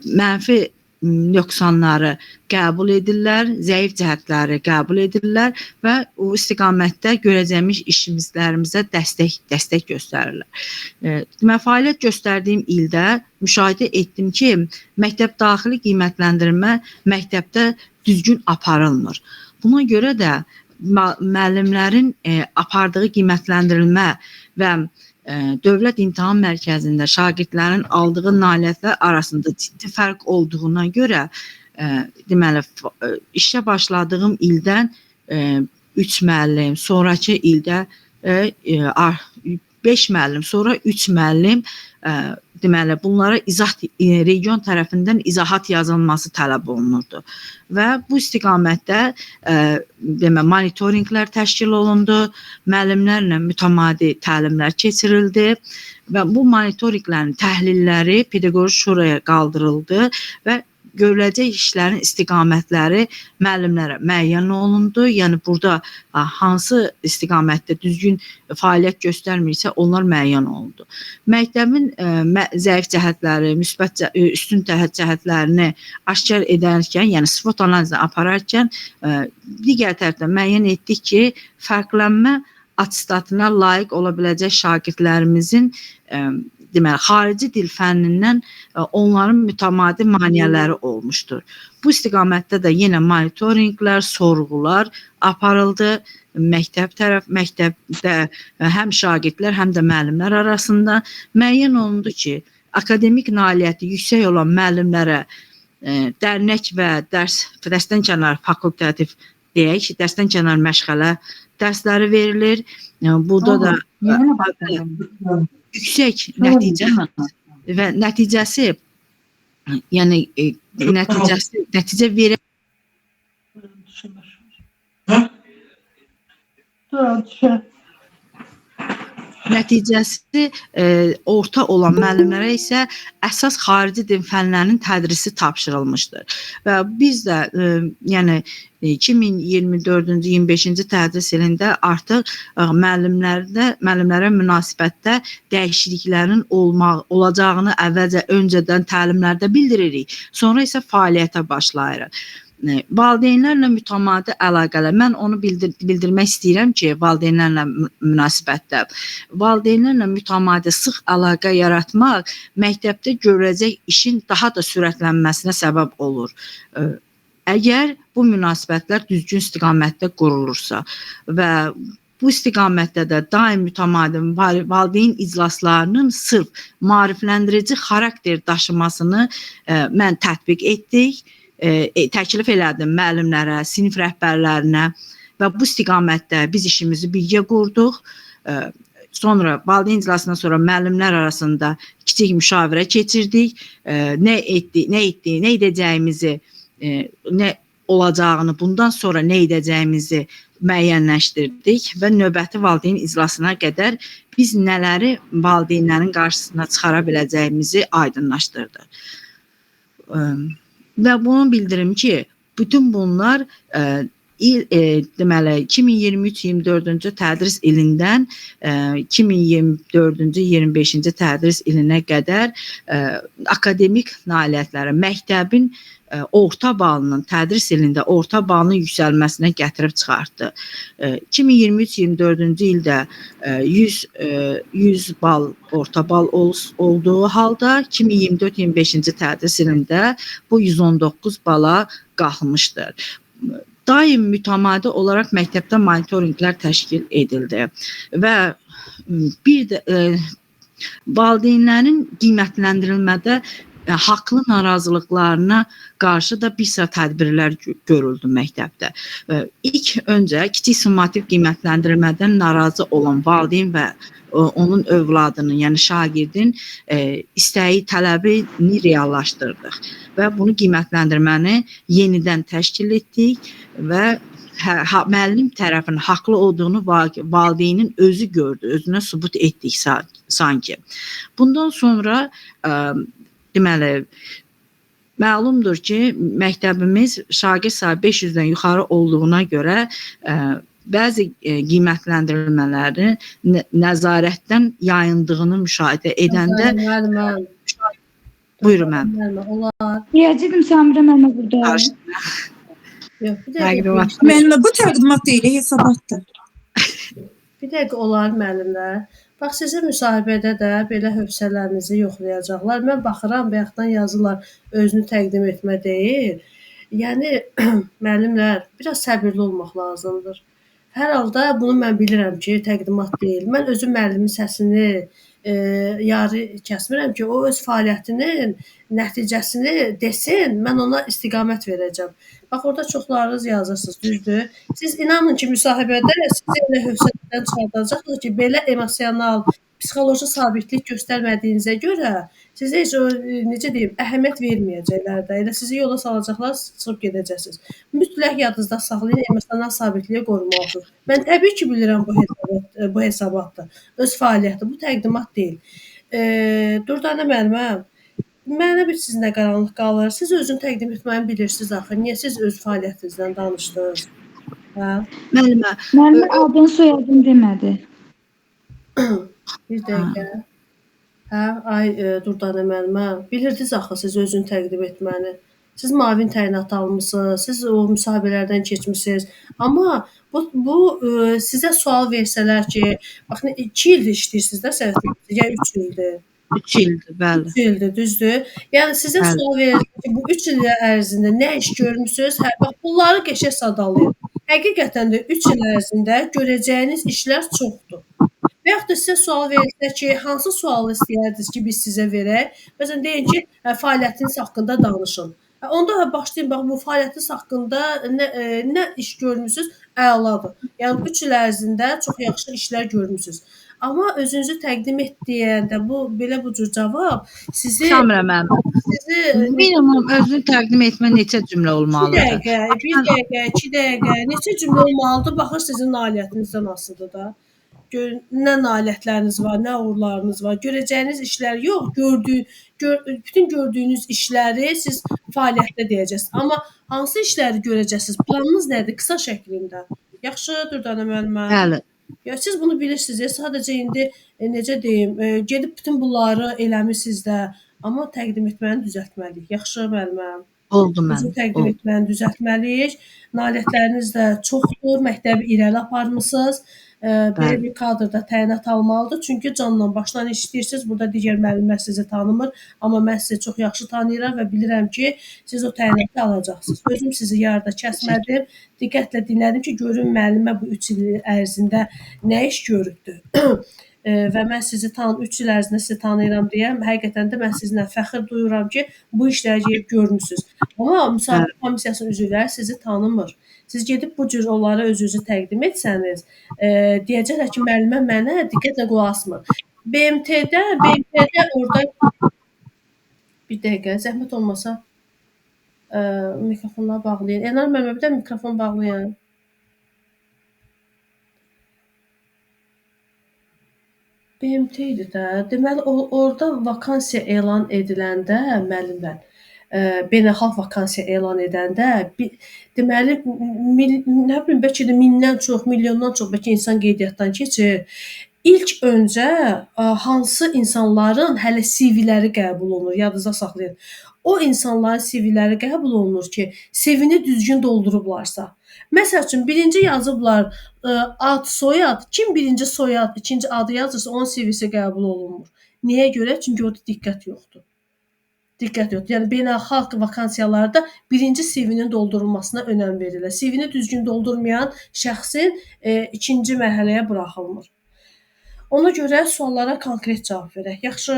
mənfi nöqsanları qəbul edirlər, zəif cəhətləri qəbul edirlər və o istiqamətdə görəcəyimiz işimizlərimizə dəstək göstərirlər. Mən fəaliyyət göstərdiyim ildə müşahidə etdim ki, məktəb daxili qiymətləndirmə məktəbdə düzgün aparılmır. Buna görə də müəllimlərin apardığı qiymətləndirilmə və Dövlət İmtahan Mərkəzində şagirdlərin aldığı nailiyyətlər arasında ciddi fərq olduğuna görə deməli işə başladığım ildən 3 müəllim, sonrakı ildə 5 müəllim, sonra 3 müəllim deməli bunlara region tərəfindən izahat yazılması tələb olunurdu. Və bu istiqamətdə monitorinqlər təşkil olundu, müəllimlərlə mütəmadi təlimlər keçirildi və bu monitorinqlərin təhlilləri pedaqoji şuraya qaldırıldı və görüləcək işlərin istiqamətləri müəllimlərə müəyyən olundu. Yəni burada hansı istiqamətdə düzgün fəaliyyət göstərmirsə, onlar müəyyən olundu. Məktəbin zəif cəhətləri, müsbət üstün cəhətlərini aşkar edərkən, yəni SWOT analizi apararkən digər tərəfdən müəyyən etdik ki, fərqlənmə attestatına layiq ola biləcək şagirdlərimizin deməli, xarici dil fənnindən onların mütəmadi maneələri olmuşdur. Bu istiqamətdə də yenə monitorinqlər, sorğular aparıldı. Məktəbdə həm şagirdlər, həm də müəllimlər arasında müəyyən olundu ki, akademik nailiyyəti yüksək olan müəllimlərə dərnək və dərsdən kənar fakultativ deyək, dərsdən kənar məşğələ dərsləri verilir. Burada da yüksək nəticə və nəticəsi yəni nəticə verə nəticəsi orta olan müəllimlərə isə əsas xarici dil fənlərinin tədrisi tapşırılmışdır. Və biz də yəni 2024-cü 25-ci tədris ilində artıq müəllimlərə münasibətdə dəyişikliklərin olacağını öncədən təlimlərdə bildiririk. Sonra isə fəaliyyətə başlayırıq. Valideynlərlə mütəmadi əlaqələr. Mən onu bildirmək istəyirəm ki, valideynlərlə münasibətdə. Valideynlərlə mütəmadi sıx əlaqə yaratmaq məktəbdə görüləcək işin daha da sürətlənməsinə səbəb olur. Əgər bu münasibətlər düzgün istiqamətdə qurulursa və bu istiqamətdə də daim mütəmadi valideyn iclaslarının sırf maarifləndirici xarakter daşımasını mən tətbiq etdik. Təklif elədim müəllimlərə, sinif rəhbərlərinə və bu istiqamətdə biz işimizi birgə qurduq. Sonra valideyn iclasından sonra müəllimlər arasında kiçik müşavirə keçirdik. Nə edəcəyimizi, nə olacağını, bundan sonra nə edəcəyimizi müəyyənləşdirdik və növbəti valideyn iclasına qədər biz nələri valideynlərin qarşısına çıxara biləcəyimizi aydınlaşdırdıq. Və bunu bildirim ki, bütün bunlar deməli 2023-24-cü tədris ilindən 2024-cü 25-ci tədris ilinə qədər akademik nailiyyətləri məktəbin orta balının tədris ilində orta balının yüksəlməsinə gətirib çıxartdı. 2023-24-cü ildə 100 bal orta bal olduğu halda 2024-25-ci tədris ilində bu 119 bala qalxmışdır. Daim mütəmadi olaraq məktəbdə monitorinqlər təşkil edildi və bir də valideynlərin qiymətləndirilmədə haqlı narazılıqlarına qarşı da bir sıra tədbirlər görüldü məktəbdə. İlk öncə kiçik summativ qiymətləndirilmədən narazı olan valideyn və onun övladının, yəni şagirdin istəyi, tələbini reallaşdırdıq və bunu qiymətləndirməni yenidən təşkil etdik və müəllim tərəfinin haqlı olduğunu valideynin özü gördü, özünə sübut etdik sanki. Bundan sonra deməli, məlumdur ki, məktəbimiz şagird sayı 500-dən yuxarı olduğuna görə bəzi qiymətləndirilmələri nəzarətdən yayındığını müşahidə edəndə buyurun mənim. Deyəcəydim Samirə müəllimə burada. Yox, bir dəqiqə. Müəllimə bu təqdimat deyil, hesabatdır. Bir dəqiqə olar müəllimlər. Bax, sizin müsahibədə də belə hövsələlərinizi yoxlayacaqlar. Mən baxıram, bayaqdan yazırlar, özünü təqdim etmə deyil. Yəni, müəllimlər, biraz səbirli olmaq lazımdır. Hər halda bunu mən bilirəm ki, təqdimat deyil. Mən özüm müəllimin səsini yarı kəsmirəm ki, o öz fəaliyyətinin nəticəsini desin, mən ona istiqamət verəcəm. Bax, orada çoxlarınız yazırsınız, düzdür. Siz inanın ki, müsahibədə sizi elə hövsələdən çıxardacaqlar ki, belə emosional, psixoloji sabitlik göstərmədiyinizə görə sizə heç o, necə deyim, əhəmiyyət verməyəcəklər də. Elə sizi yola salacaqlar, çıxıb gedəcəksiniz. Mütləq yadınızda saxlayın, emosional sabitliyi qorumalısınız. Mən təbii ki, bilirəm bu hesabatdır, öz fəaliyyəti, bu təqdimat deyil. Dürdanə müəllimə, mənə bir sizinlə qaranlıq qalır. Siz özünü təqdim etməni bilirsiniz axı. Niyə siz öz fəaliyyətinizdən danışdınız? Hə? Müəllimə, adını soyadını demədi. Bir dəqiqə. Hə, ay Dürdanə müəllimə, bilirdiniz axı siz özünü təqdim etməni. Siz müavin təyinat almısınız, siz o müsahibələrdən keçmisiniz. Amma bu sizə sual versələr ki, baxın 2 ildir işləyirsiniz də səhv ya 3 ildir. 3 ildir, bəli. 3 ildir, düzdür? Yəni sizə sual verir ki, bu 3 il ərzində nə iş görmüsünüz? Hə, bax bunları qəşəng sadalayın. Həqiqətən də 3 il ərzində görəcəyiniz işlər çoxdur. Və yaxud da sizə sual verirsə ki, hansı sualı istəyərdiniz ki, biz sizə verək? Məsələn, deyin ki, fəaliyyətiniz haqqında danışın. Onda başlayın, bax, bu fəaliyyətiniz haqqında nə iş görmüsünüz? Əladır. Yəni, 3 il ərzində çox yaxşı işlər görmüsünüz. Amma özünüzü təqdim et deyəndə belə bu cür cavab sizi... Samirə müəllim, minimum özünü təqdim etmə neçə cümlə olmalıdır? 1 dəqiqə, 2 dəqiqə, neçə cümlə olmalıdır? Baxır sizin nailiyyətinizdən asılıdır da. Nə nailiyyətləriniz var, nə uğurlarınız var, görəcəyiniz işlər yox, bütün gördüyünüz işləri siz fəaliyyətdə deyəcəksiniz. Amma hansı işləri görəcəksiniz? Planınız nədir? Qısa şəklində. Yaxşı, Dürdanə müəllimə. Bəli. Ya siz bunu bilirsiniz. Sadəcə indi necə deyim, gedib bütün bunları eləmisiniz də, amma təqdim etməni düzəltməliyik. Yaxşı müəllimə. Oldu mənim. Təqdim etməni düzəltməliyik. Nailiyyətləriniz də çoxdur, məktəbi irəli aparmısınız. Belə bir kadrda təyinat almalıdır. Çünki canla başla işləyirsiniz. Burada digər müəllimlər sizi tanımır. Amma mən sizi çox yaxşı tanıyıram və bilirəm ki, siz o təyinatı alacaqsınız. Özüm sizi yarıda kəsmədim. Diqqətlə dinlədim ki, görün müəllimə bu 3 il ərzində nə iş görübdür. Və mən sizi 3 il ərzində sizi tanıyıram deyə, həqiqətən də mən sizinlə fəxr duyuram ki, bu işləri görmüsünüz. Amma müsahibə komissiyasının üzvləri sizi tanımır. Siz gedib bu cür onlara özünüzü təqdim etsəniz, deyəcəklər ki, müəllimə mənə diqqətlə qulaq asmır. BMT-də orada bir dəqiqə, zəhmət olmasa mikrofonları bağlayın. Enar müəllimə, bir də mikrofon bağlayın. BMT idi də. Deməli, orada vakansiya elan ediləndə müəllimlər, beynəlxalq vakansiya elan edəndə deməli nə bilim bəlkə də mindən çox, milyondan çox bəlkə insan qeydiyyatdan keçir. İlk öncə hansı insanların hələ CV-ləri qəbul olunur, yadınızda saxlayın. O insanların CV-ləri qəbul olunur ki, CV-ni düzgün doldurublarsa. Məsəl üçün birinci yazıblar ad, soyad, kim birinci soyad, ikinci adı yazırsa onun CV-si qəbul olunmur. Niyə görə? Çünki orada diqqət yoxdur. Diqqət yoxdur. Yəni beynəlxalq vakansiyalarda birinci CV-nin doldurulmasına önəm verilir. CV-ni düzgün doldurmayan şəxsin ikinci mərhələyə buraxılmır. Ona görə suallara konkret cavab verək. Yaxşı.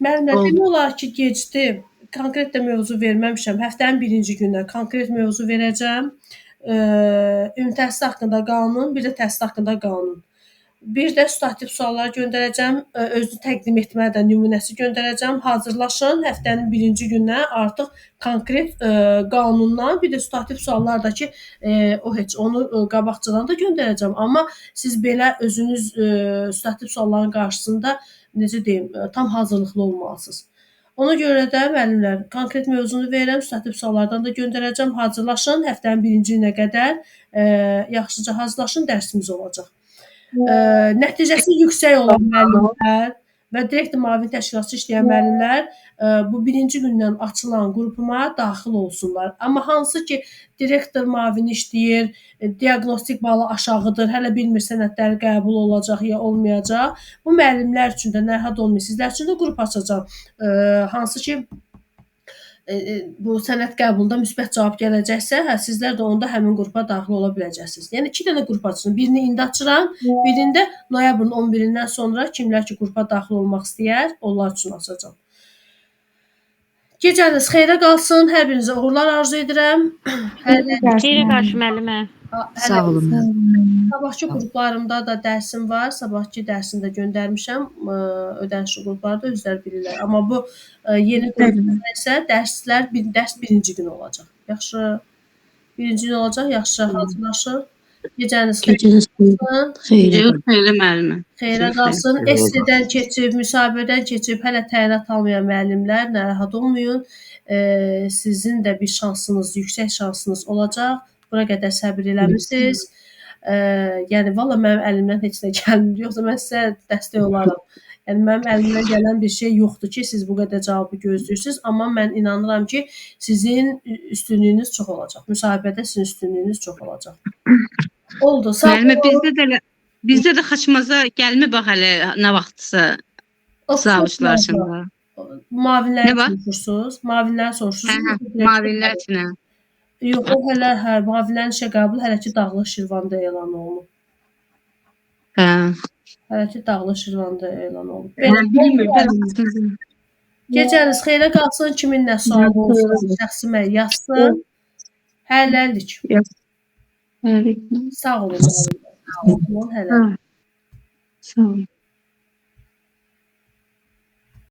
Müəllimlər, demək olar ki, gecdi. Konkret də mövzu verməmişəm. Həftənin birinci günə konkret mövzu verəcəm. Ümumi təhsil haqqında qanun, bir də təhsil haqqında qanun. Bir də substantiv suallar göndərəcəm, özünü təqdim etməyə də nümunəsi göndərəcəm. Hazırlaşın, həftənin birinci günə artıq konkret qanundan, bir də substantiv suallar da ki, onu qabaqcadan da göndərəcəm. Amma siz belə özünüz substantiv sualların qarşısında, necə deyim, tam hazırlıqlı olmalısınız. Ona görə də müəllimlər, konkret mövzunu verirəm, substantiv suallardan da göndərəcəm. Hazırlaşın, həftənin birinci günə qədər yaxşıca hazırlaşın, dərsimiz olacaq. Nəticəsi yüksək olan müəllimlər və direktor müavin təşkilatçı işləyən müəllimlər bu birinci gündən açılan qrupuma daxil olsunlar. Amma hansı ki, direktor müavini işləyir, diaqnostik balı aşağıdır, hələ bilmir sənədləri qəbul olacaq ya olmayacaq. Bu müəllimlər üçün də narahat olmayın. Sizlər üçün də qrup açacağam. Hansı ki, bu sənəd qəbulunda müsbət cavab gələcəksə, sizlər də onda həmin qrupa daxil ola biləcəksiniz. Yəni 2 dənə qrup açıram. Birini indi açıram, birində noyabrın 11-dən sonra kimlər ki, qrupa daxil olmaq istəyər, onlar üçün açacağam. Gecəniz xeyrə qalsın. Hər birinizə uğurlar arzu edirəm. Xeyirə qarşı müəllimə. Sağ olun. Sabahçı qruplarımda da dərsim var. Sabahçı dərsini də göndərmişəm. Ödənişli qruplarda özləri bilirlər. Amma bu yeni qruplarda isə dərslər dərs birinci gün olacaq. Yaxşı. Birinci gün olacaq. Yaxşı hazırlaşın. Gecəniz xeyrə qalsın. Xeyirə müəllimə. Xeyrə qalsın. SC-dən keçib, müsahibədən keçib, hələ təyinat almayan müəllimlər narahat olmayın. Sizin də bir şansınız, yüksək şansınız olacaq. Bura qədər səbir eləmisiniz. Yəni valla mənim əlimdən heç nə gəlmir. Yoxsa mən sizə dəstək olaram. Yəni mənim əlimdən gələn bir şey yoxdur ki, siz bu qədər cavabı gözləyirsiniz. Amma mən inanıram ki, sizin üstünlüyünüz çox olacaq. Müsahibədə sizin üstünlüyünüz çox olacaq. Oldu. Sağ olun. Bizdə də xaçmaza gəlmə bax hələ nə vaxtsa sağoluşlar şimdi. Mavinləri soruşursunuz. Mavinləri soruşursunuz. Mavinlər üçün. Yox, o hələ mavilərin işə qəbul hələ ki Dağlıq Şirvanda elan olunub. Hələ ki Dağlıq Şirvanda elan olunub. Gecəniz xeyrə qalsın. Kimin nə sualı olsun, şəxsimə yazsın. Hələlik. Sağ olun. Sağ olun. Hələ. Sağ olun.